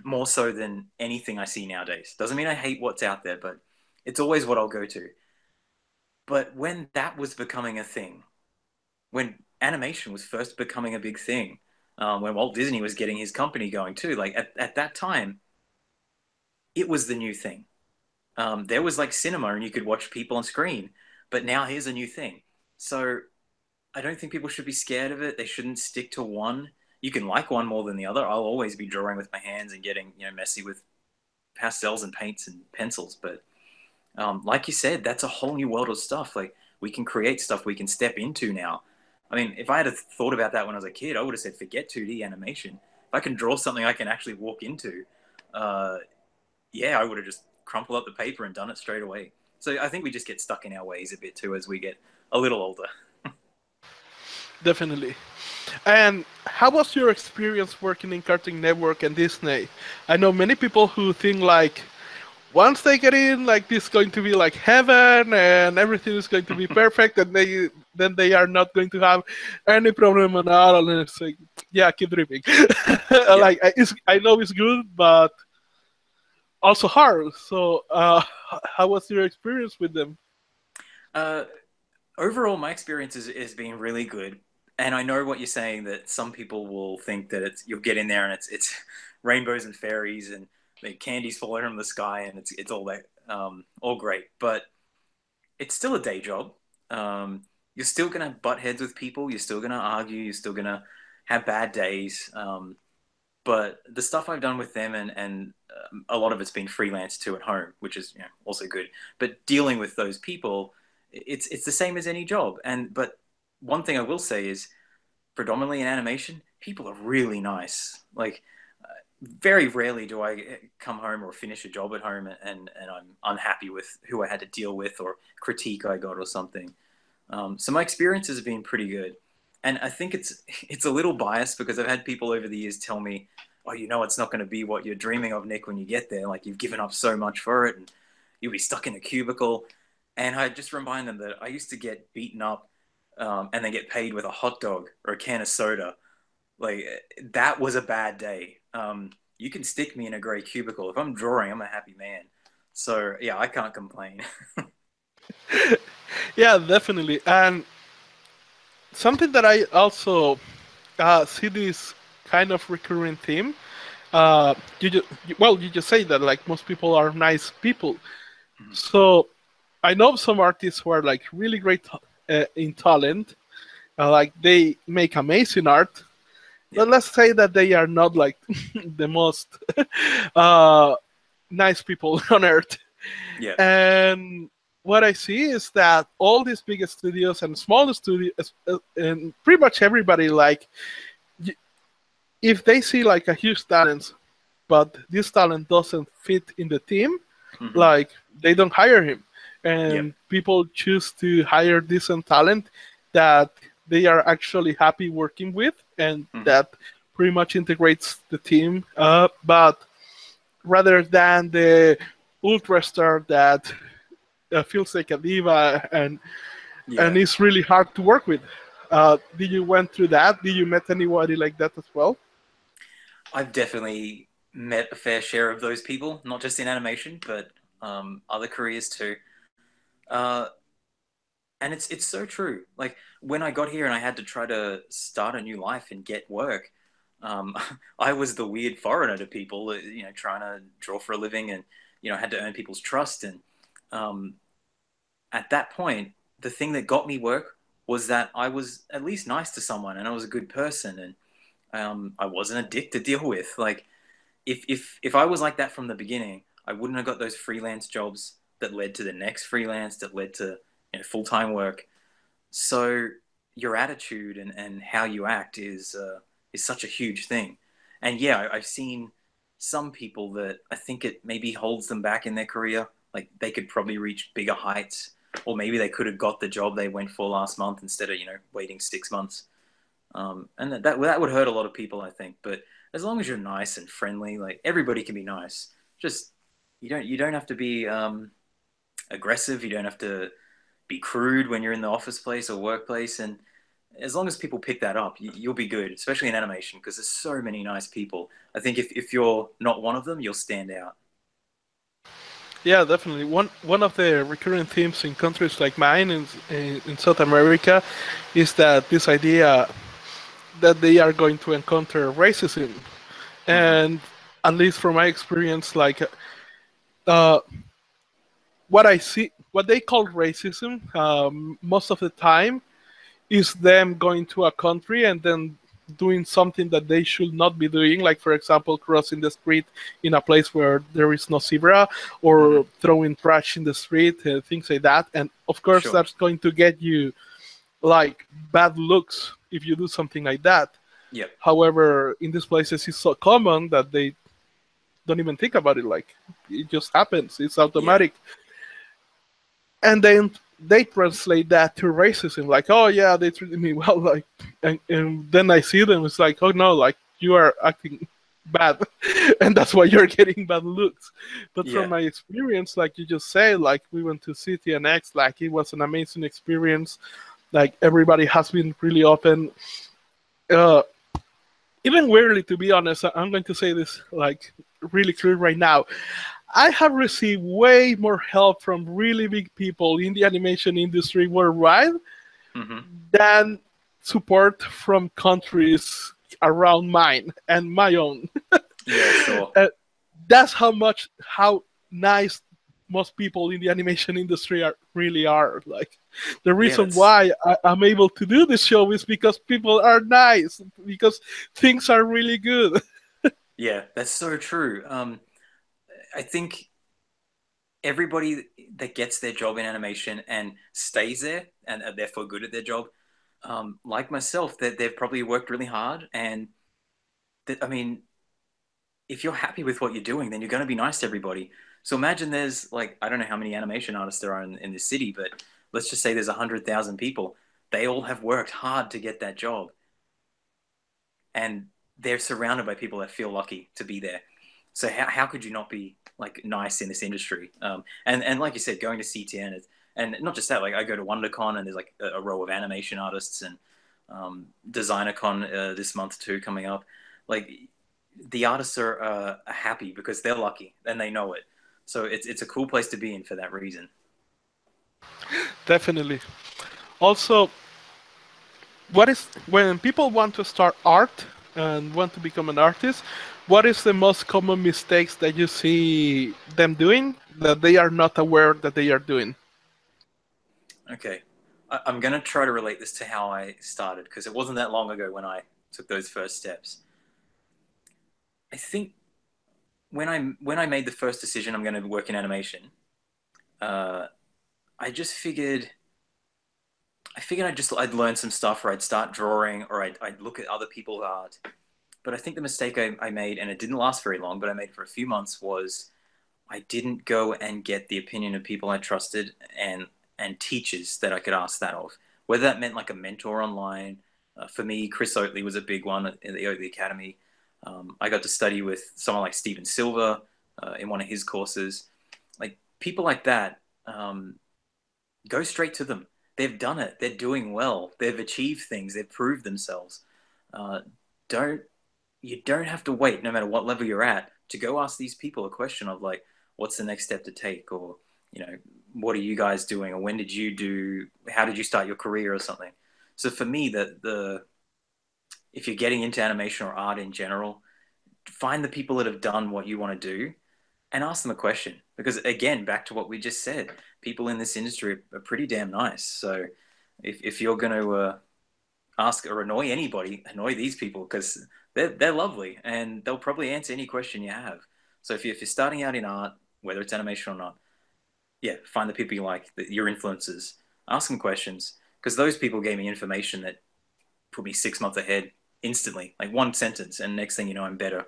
more so than anything I see nowadays. Doesn't mean I hate what's out there, but it's always what I'll go to. But when that was becoming a thing, when animation was first becoming a big thing, when Walt Disney was getting his company going too, like at that time, it was the new thing. There was like cinema and you could watch people on screen, but now here's a new thing. So I don't think people should be scared of it. They shouldn't stick to one. You can like one more than the other. I'll always be drawing with my hands and getting messy with pastels and paints and pencils. But like you said, that's a whole new world of stuff. Like we can create stuff we can step into now. I mean, if I had thought about that when I was a kid, I would have said, forget 2D animation. If I can draw something I can actually walk into, I would have just crumpled up the paper and done it straight away. So I think we just get stuck in our ways a bit too as we get a little older. Definitely. And how was your experience working in Cartoon Network and Disney? I know many people who think like once they get in, like this is going to be like heaven and everything is going to be perfect, and they are not going to have any problem at all. And it's like, yeah, keep dreaming. Yeah. Like I know it's good, but also hard. So, how was your experience with them? Uh, Overall, my experience has been really good. And I know what you're saying, that some people will think that you'll get in there and it's rainbows and fairies and the candy's falling from the sky and it's all that all great. But it's still a day job. You're still gonna butt heads with people. You're still gonna argue. You're still gonna have bad days. But the stuff I've done with them and a lot of it's been freelance too at home, which is also good. But dealing with those people, it's the same as any job. But one thing I will say is, predominantly in animation, people are really nice. Like very rarely do I come home or finish a job at home and I'm unhappy with who I had to deal with or critique I got or something. So my experiences have been pretty good. And I think it's a little biased because I've had people over the years tell me, "Oh, it's not going to be what you're dreaming of, Nick, when you get there. Like you've given up so much for it, and you'll be stuck in a cubicle." And I just remind them that I used to get beaten up and then get paid with a hot dog or a can of soda. Like that was a bad day. You can stick me in a gray cubicle. If I'm drawing, I'm a happy man. So yeah, I can't complain. Yeah, definitely. And something that I also see this kind of recurring theme. You just say that like most people are nice people. So I know some artists who are like really great in talent, like they make amazing art. Yeah, But let's say that they are not like the most uh, nice people on earth. yeah, And what I see is that all these big studios and small studios, and pretty much everybody, like if they see like a huge talent, but this talent doesn't fit in the team, hmm, like they don't hire him, yep, and people choose to hire decent talent that they are actually happy working with, and hmm, that pretty much integrates the team. But rather than the ultra star that feels like a diva and yeah. is really hard to work with. Did you went through that? Did you met anybody like that as well? I've definitely met a fair share of those people, not just in animation, but other careers too. Uh, and it's so true. Like when I got here and I had to try to start a new life and get work, um, I was the weird foreigner to people, trying to draw for a living and had to earn people's trust. And um, at that point, the thing that got me work was that I was at least nice to someone and I was a good person and I wasn't a dick to deal with. Like if I was like that from the beginning, I wouldn't have got those freelance jobs that led to the next freelance that led to full time work. So your attitude and how you act is such a huge thing. And yeah, I've seen some people that I think it maybe holds them back in their career. Like they could probably reach bigger heights, or maybe they could have got the job they went for last month instead of waiting 6 months. And that would hurt a lot of people, I think. But as long as you're nice and friendly, like everybody can be nice. Just you don't have to be aggressive. You don't have to be crude when you're in the office place or workplace. And as long as people pick that up, you'll be good, especially in animation, because there's so many nice people. I think if you're not one of them, you'll stand out. Yeah, definitely. One of the recurring themes in countries like mine in South America is that this idea that they are going to encounter racism, Hmm. and at least from my experience, like uh, what I see, what they call racism, most of the time is them going to a country and then doing something that they should not be doing, like for example crossing the street in a place where there is no zebra, Hmm. or throwing trash in the street, things like that. And of course Sure. that's going to get you like bad looks if you do something like that. Yep. However, in these places it's so common that they don't even think about it, like it just happens, it's Yeah. automatic. And then they translate that to racism, like, oh yeah, they treated me well, like, and then I see them, it's like, oh no, like, you are acting bad, and that's why you're getting bad looks. But from Yeah. my experience, like you just say, like, we went to CTNX, like, it was an amazing experience. Like, everybody has been really open. Uh, Even weirdly, to be honest, I'm going to say this like really clear right now. I have received way more help from really big people in the animation industry worldwide Hmm. than support from countries around mine and my own. Yeah, sure. Uh, that's how nice most people in the animation industry really are. Like, the Yeah, reason that's why I'm able to do this show is because people are nice, because things are really good. yeah, that's so true. I think everybody that gets their job in animation and stays there and are therefore good at their job, like myself, that they've probably worked really hard. And that, I mean, if you're happy with what you're doing, then you're going to be nice to everybody. So imagine there's like, I don't know how many animation artists there are in this city, but let's just say there's 100,000 people. They all have worked hard to get that job, and they're surrounded by people that feel lucky to be there. So how could you not be like nice in this industry? And like you said, going to CTN is, and not just that. Like I go to WonderCon and there's like a row of animation artists and DesignerCon this month too coming up. Like the artists are happy because they're lucky and they know it. So it's a cool place to be in for that reason. Definitely. Also, what is when people want to start art and want to become an artist, what is the most common mistakes that you see them doing that they are not aware that they are doing? Okay, I'm gonna try to relate this to how I started because it wasn't that long ago when I took those first steps. I think when I made the first decision I'm going to work in animation, uh, I just figured I'd learn some stuff, or I'd start drawing, or I'd look at other people's art. But I think the mistake I made, and it didn't last very long, but I made it for a few months, was I didn't go and get the opinion of people I trusted and teachers that I could ask that of. Whether that meant like a mentor online. For me, Chris Oakley was a big one at the Oakley Academy. I got to study with someone like Steven Silver in one of his courses. Like people like that, go straight to them. They've done it. They're doing well. They've achieved things. They've proved themselves. Uh, don't You don't have to wait, no matter what level you're at, to go ask these people a question of like, what's the next step to take, or what are you guys doing, or how did you start your career, or something. So for me, the if you're getting into animation or art in general, find the people that have done what you want to do and ask them a question. Because again, back to what we just said, people in this industry are pretty damn nice. So if you're going to ask or annoy anybody, annoy these people because they're lovely and they'll probably answer any question you have. So if you're starting out in art, whether it's animation or not, yeah, find the people you like, your influences, ask them questions because those people gave me information that put me 6 months ahead instantly, like one sentence, and next thing you know, I'm better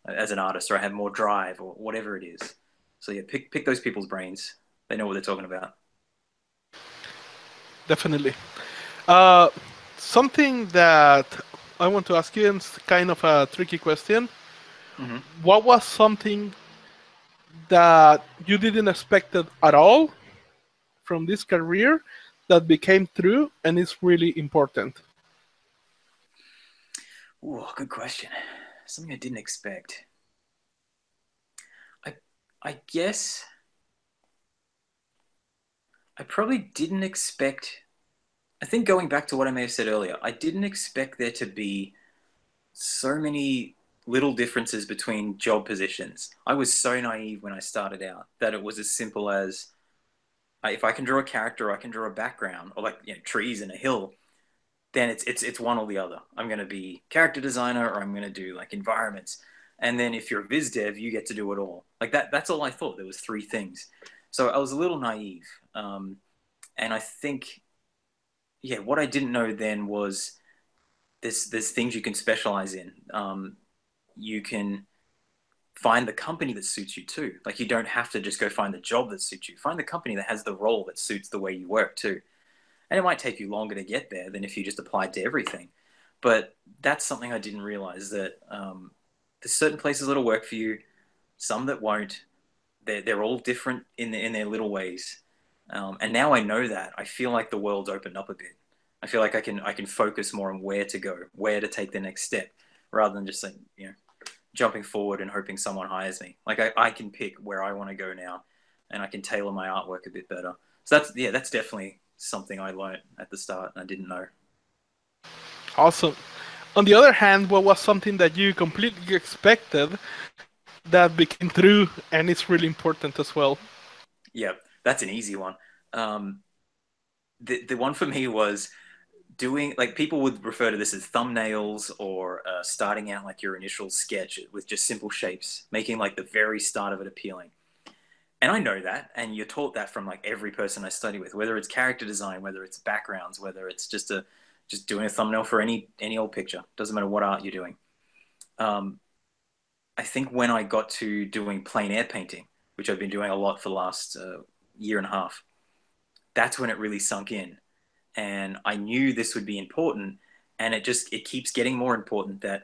as an artist, or I have more drive, or whatever it is. So yeah, pick those people's brains. They know what they're talking about. Definitely. Uh, Something that I want to ask you, and it's kind of a tricky question. Hmm. What was something that you didn't expect it at all from this career that became true and is really important? Ooh, good question. Something I didn't expect. I I guess I probably didn't expect. I think going back to what I may have said earlier, I didn't expect there to be so many little differences between job positions. I was so naive when I started out that it was as simple as if I can draw a character, or I can draw a background, or like trees and a hill, then it's one or the other. I'm going to be character designer, or I'm going to do like environments. And then if you're a viz dev, you get to do it all. Like that. That's all I thought. There was three things. So I was a little naive. And I think, yeah, what I didn't know then was there's things you can specialize in. You can find the company that suits you too. Like, you don't have to just go find the job that suits you. Find the company that has the role that suits the way you work too. And it might take you longer to get there than if you just applied to everything. But that's something I didn't realize, that there's certain places that'll work for you, some that won't. They're all different in their little ways. And now I know that, I feel like the world's opened up a bit. I feel like I can focus more on where to go, where to take the next step, rather than just like, jumping forward and hoping someone hires me. Like, I can pick where I want to go now, and I can tailor my artwork a bit better. So that's definitely something I learned at the start and I didn't know. Awesome. On the other hand, what was something that you completely expected that became true and it's really important as well? Yeah, that's an easy one. The one for me was doing, like, people would refer to this as thumbnails, or starting out like your initial sketch with just simple shapes, making like the very start of it appealing. And I know that, and you're taught that from like every person I study with, whether it's character design, whether it's backgrounds, whether it's just doing a thumbnail for any old picture. Doesn't matter what art you're doing. I think when I got to doing plein air painting, which I've been doing a lot for the last year and a half, that's when it really sunk in. And I knew this would be important, and it keeps getting more important, that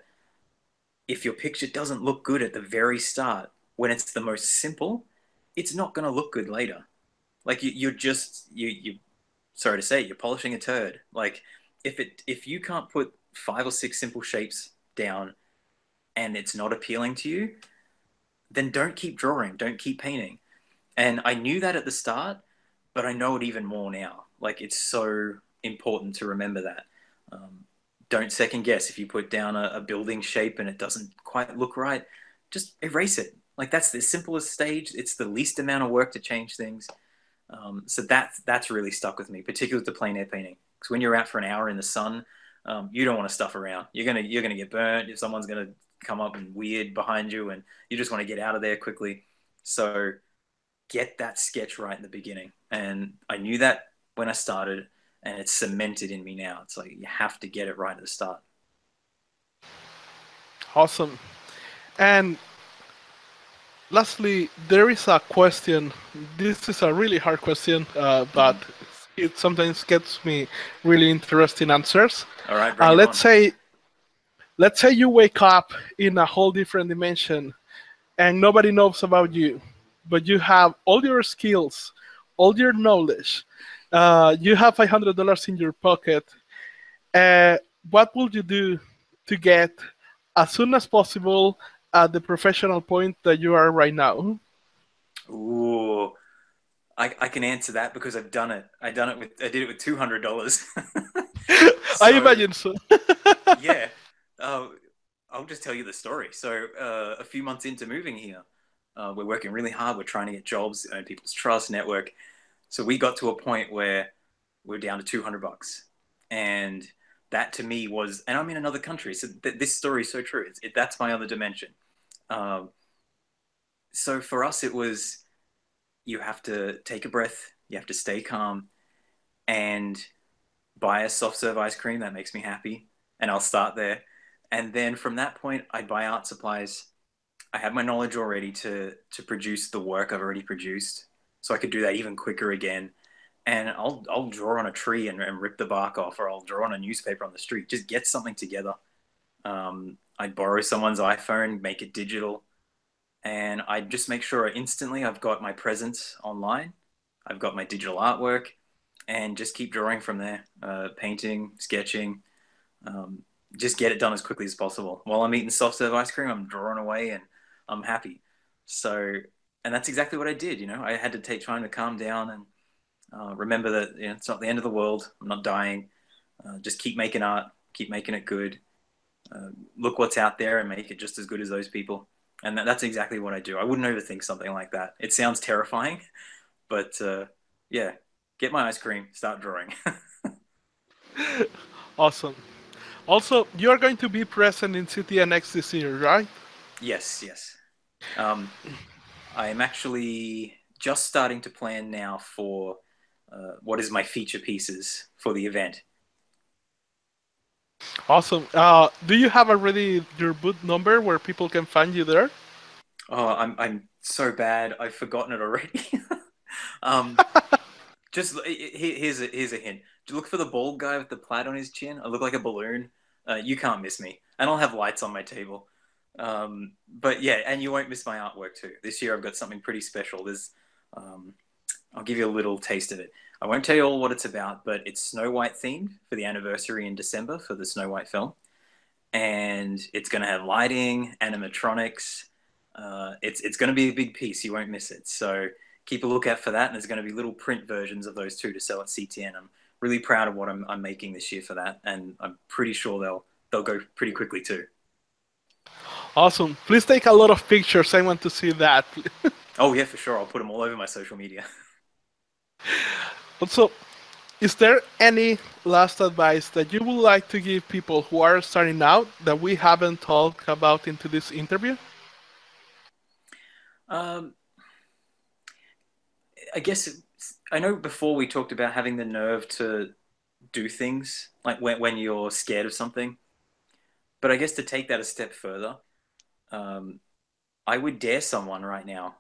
if your picture doesn't look good at the very start, when it's the most simple, it's not going to look good later. Like, you're sorry to say, you're polishing a turd. Like, if you can't put 5 or 6 simple shapes down and it's not appealing to you, then don't keep drawing, don't keep painting. And I knew that at the start, but I know it even more now. Like, it's so important to remember that. Don't second guess if you put down a building shape and it doesn't quite look right. Just erase it. Like, that's the simplest stage. It's the least amount of work to change things. So that's really stuck with me, particularly with the plein air painting. Because when you're out for an hour in the sun, you don't want to stuff around. You're gonna get burnt if someone's gonna come up and weird behind you, and you just want to get out of there quickly. So get that sketch right in the beginning. And I knew that when I started, and it's cemented in me now. It's like, you have to get it right at the start. Awesome. And lastly, there is a question. This is a really hard question, but it sometimes gets me really interesting answers. All right, bring Uh, it on. let's say, let's say you wake up in a whole different dimension, and nobody knows about you, but you have all your skills, all your knowledge. You have $500 in your pocket. Uh, what would you do to get as soon as possible at the professional point that you are right now? Ooh, I can answer that because I've done it. I did it with $200. I So imagine so. yeah, I'll just tell you the story. So a few months into moving here, we're working really hard. We're trying to get jobs, earn people's trust, network. So we got to a point where we're down to $200, and that to me was, and I'm in another country, so this story is so true. That's my other dimension. Um, so for us, it was, you have to take a breath, you have to stay calm, and buy a soft serve ice cream. That makes me happy, and I'll start there. And then from that point, I'd buy art supplies. I had my knowledge already to produce the work I've already produced, so I could do that even quicker again. And I'll draw on a tree and rip the bark off, or I'll draw on a newspaper on the street. Just get something together. I'd borrow someone's iPhone, make it digital, and I'd just make sure instantly I've got my presence online, I've got my digital artwork, and just keep drawing from there, painting, sketching, just get it done as quickly as possible. While I'm eating soft serve ice cream, I'm drawing away and I'm happy. So, and that's exactly what I did. I had to take time to calm down and remember that it's not the end of the world. I'm not dying. Just keep making art, keep making it good. Look what's out there and make it just as good as those people. And that's exactly what I do. I wouldn't overthink something like that. It sounds terrifying, but yeah, get my ice cream, start drawing. Awesome. Also, you are going to be present in CTNX this year, right? Yes, yes. I'm actually just starting to plan now for what is my feature pieces for the event. Awesome. Do you have already your booth number where people can find you there? Oh, I'm so bad. I've forgotten it already. um, here's a hint. Look for the bald guy with the plaid on his chin. I look like a balloon. You can't miss me. And I'll have lights on my table. But yeah, and you won't miss my artwork too. This year I've got something pretty special. Um, I'll give you a little taste of it. I won't tell you all what it's about, but it's Snow White themed for the anniversary in December for the Snow White film, and it's going to have lighting, animatronics. It's going to be a big piece. You won't miss it. So keep a lookout for that. And there's going to be little print versions of those two to sell at CTN. I'm really proud of what I'm making this year for that, and I'm pretty sure they'll go pretty quickly too. Awesome. Please take a lot of pictures. I want to see that. Oh yeah, for sure. I'll put them all over my social media. Also, is there any last advice that you would like to give people who are starting out that we haven't talked about into this interview? Um, I guess I know before we talked about having the nerve to do things like when you're scared of something, but I guess to take that a step further, um, I would dare someone right now,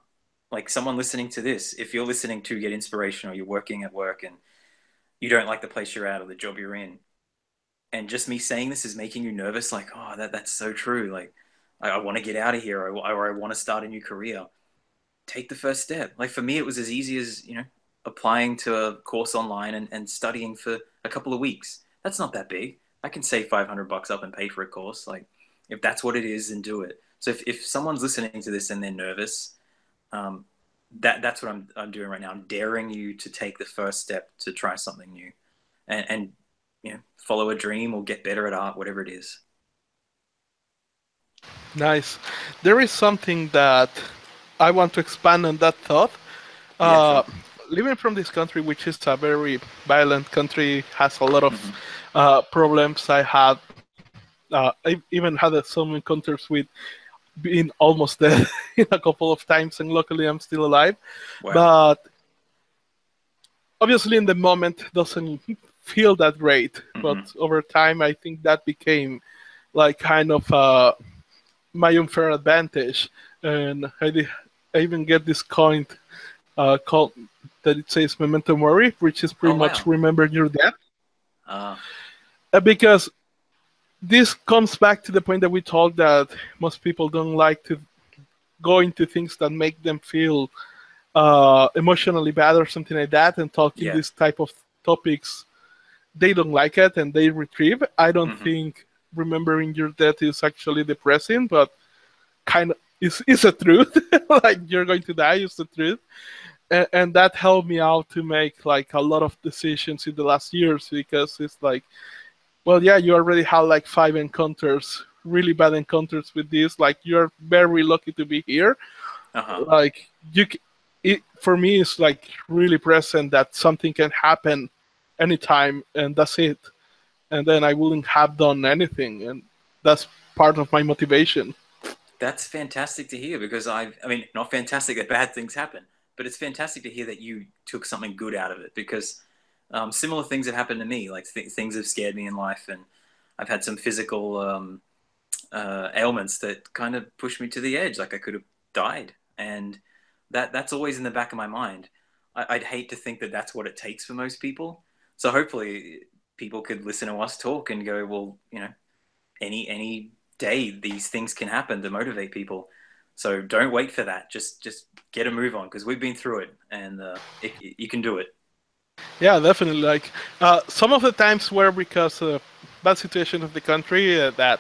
like someone listening to this, if you're listening to get inspiration or you're working at work and you don't like the place you're at or the job you're in, and just me saying this is making you nervous, like, oh, that's so true. Like, I want to get out of here, or I want to start a new career. Take the first step. Like for me, it was as easy as, applying to a course online and studying for a couple of weeks. That's not that big. I can save $500 up and pay for a course. Like if that's what it is, then do it. So if someone's listening to this and they're nervous, that's what I'm doing right now. I'm daring you to take the first step to try something new, and follow a dream or get better at art, whatever it is. Nice. There is something that I want to expand on that thought. Yeah, Uh, sure. Living from this country, which is a very violent country, has a lot of Hmm. problems. I even had some encounters with being almost dead in a couple of times, and luckily I'm still alive. Wow. But obviously, in the moment, doesn't feel that great. But Hmm. over time, I think that became like kind of my unfair advantage, and I even get this coin called that it says memento mori, which is pretty Oh much wow. remember your death. Uh, Because this comes back to the point that we talked that most people don't like to go into things that make them feel emotionally bad or something like that, and talking yeah. this type of topics, they don't like it and they retrieve. I don't Hmm. think remembering your death is actually depressing, but kind of is a truth. Like you're going to die is the truth, and that helped me out to make like a lot of decisions in the last years, because it's like, well, yeah, you already had like 5 encounters, really bad encounters with this. Like you're very lucky to be here. Uh-huh. Like it for me it's like really present that something can happen anytime, and that's it. And then I wouldn't have done anything, and that's part of my motivation. That's fantastic to hear because I mean, not fantastic that bad things happen, but it's fantastic to hear that you took something good out of it because similar things have happened to me. Like things have scared me in life, and I've had some physical ailments that kind of pushed me to the edge. Like I could have died, and that's always in the back of my mind. I'd hate to think that that's what it takes for most people. So hopefully, people could listen to us talk and go, well, any day these things can happen to motivate people. So don't wait for that. Just get a move on because we've been through it, and you can do it. Yeah, definitely. Like some of the times were because of bad situation of the country, that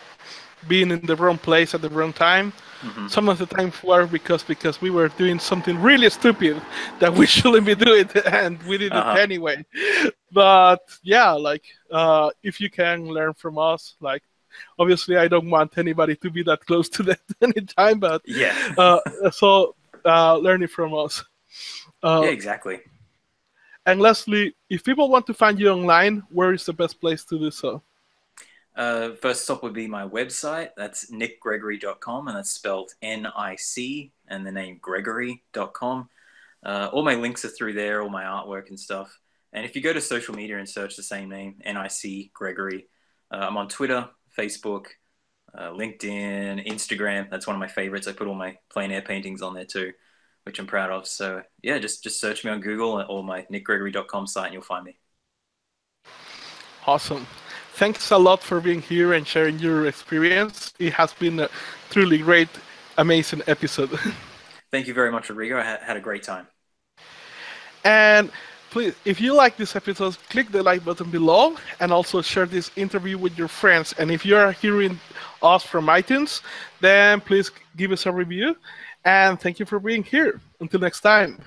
being in the wrong place at the wrong time. Hmm. Some of the times were because we were doing something really stupid that we shouldn't be doing, and we did it Uh-huh. anyway. But yeah, like if you can learn from us, like obviously I don't want anybody to be that close to that anytime, but Yeah. uh, so learning from us. Yeah, Uh, exactly. and lastly, if people want to find you online, where is the best place to do so? First stop would be my website. That's nicgregory.com, and that's spelled NIC and the name Gregory.com. All my links are through there, all my artwork and stuff. And if you go to social media and search the same name, NIC Gregory, I'm on Twitter, Facebook, LinkedIn, Instagram. That's one of my favorites. I put all my plein air paintings on there too, which I'm proud of. So yeah, just search me on Google or my nicgregory.com site and you'll find me. Awesome. Thanks a lot for being here and sharing your experience. It has been a truly great, amazing episode. Thank you very much, Rodrigo. I had a great time. And please, if you like this episode, click the like button below and also share this interview with your friends. And if you are hearing us from iTunes, then please give us a review. And thank you for being here. Until next time.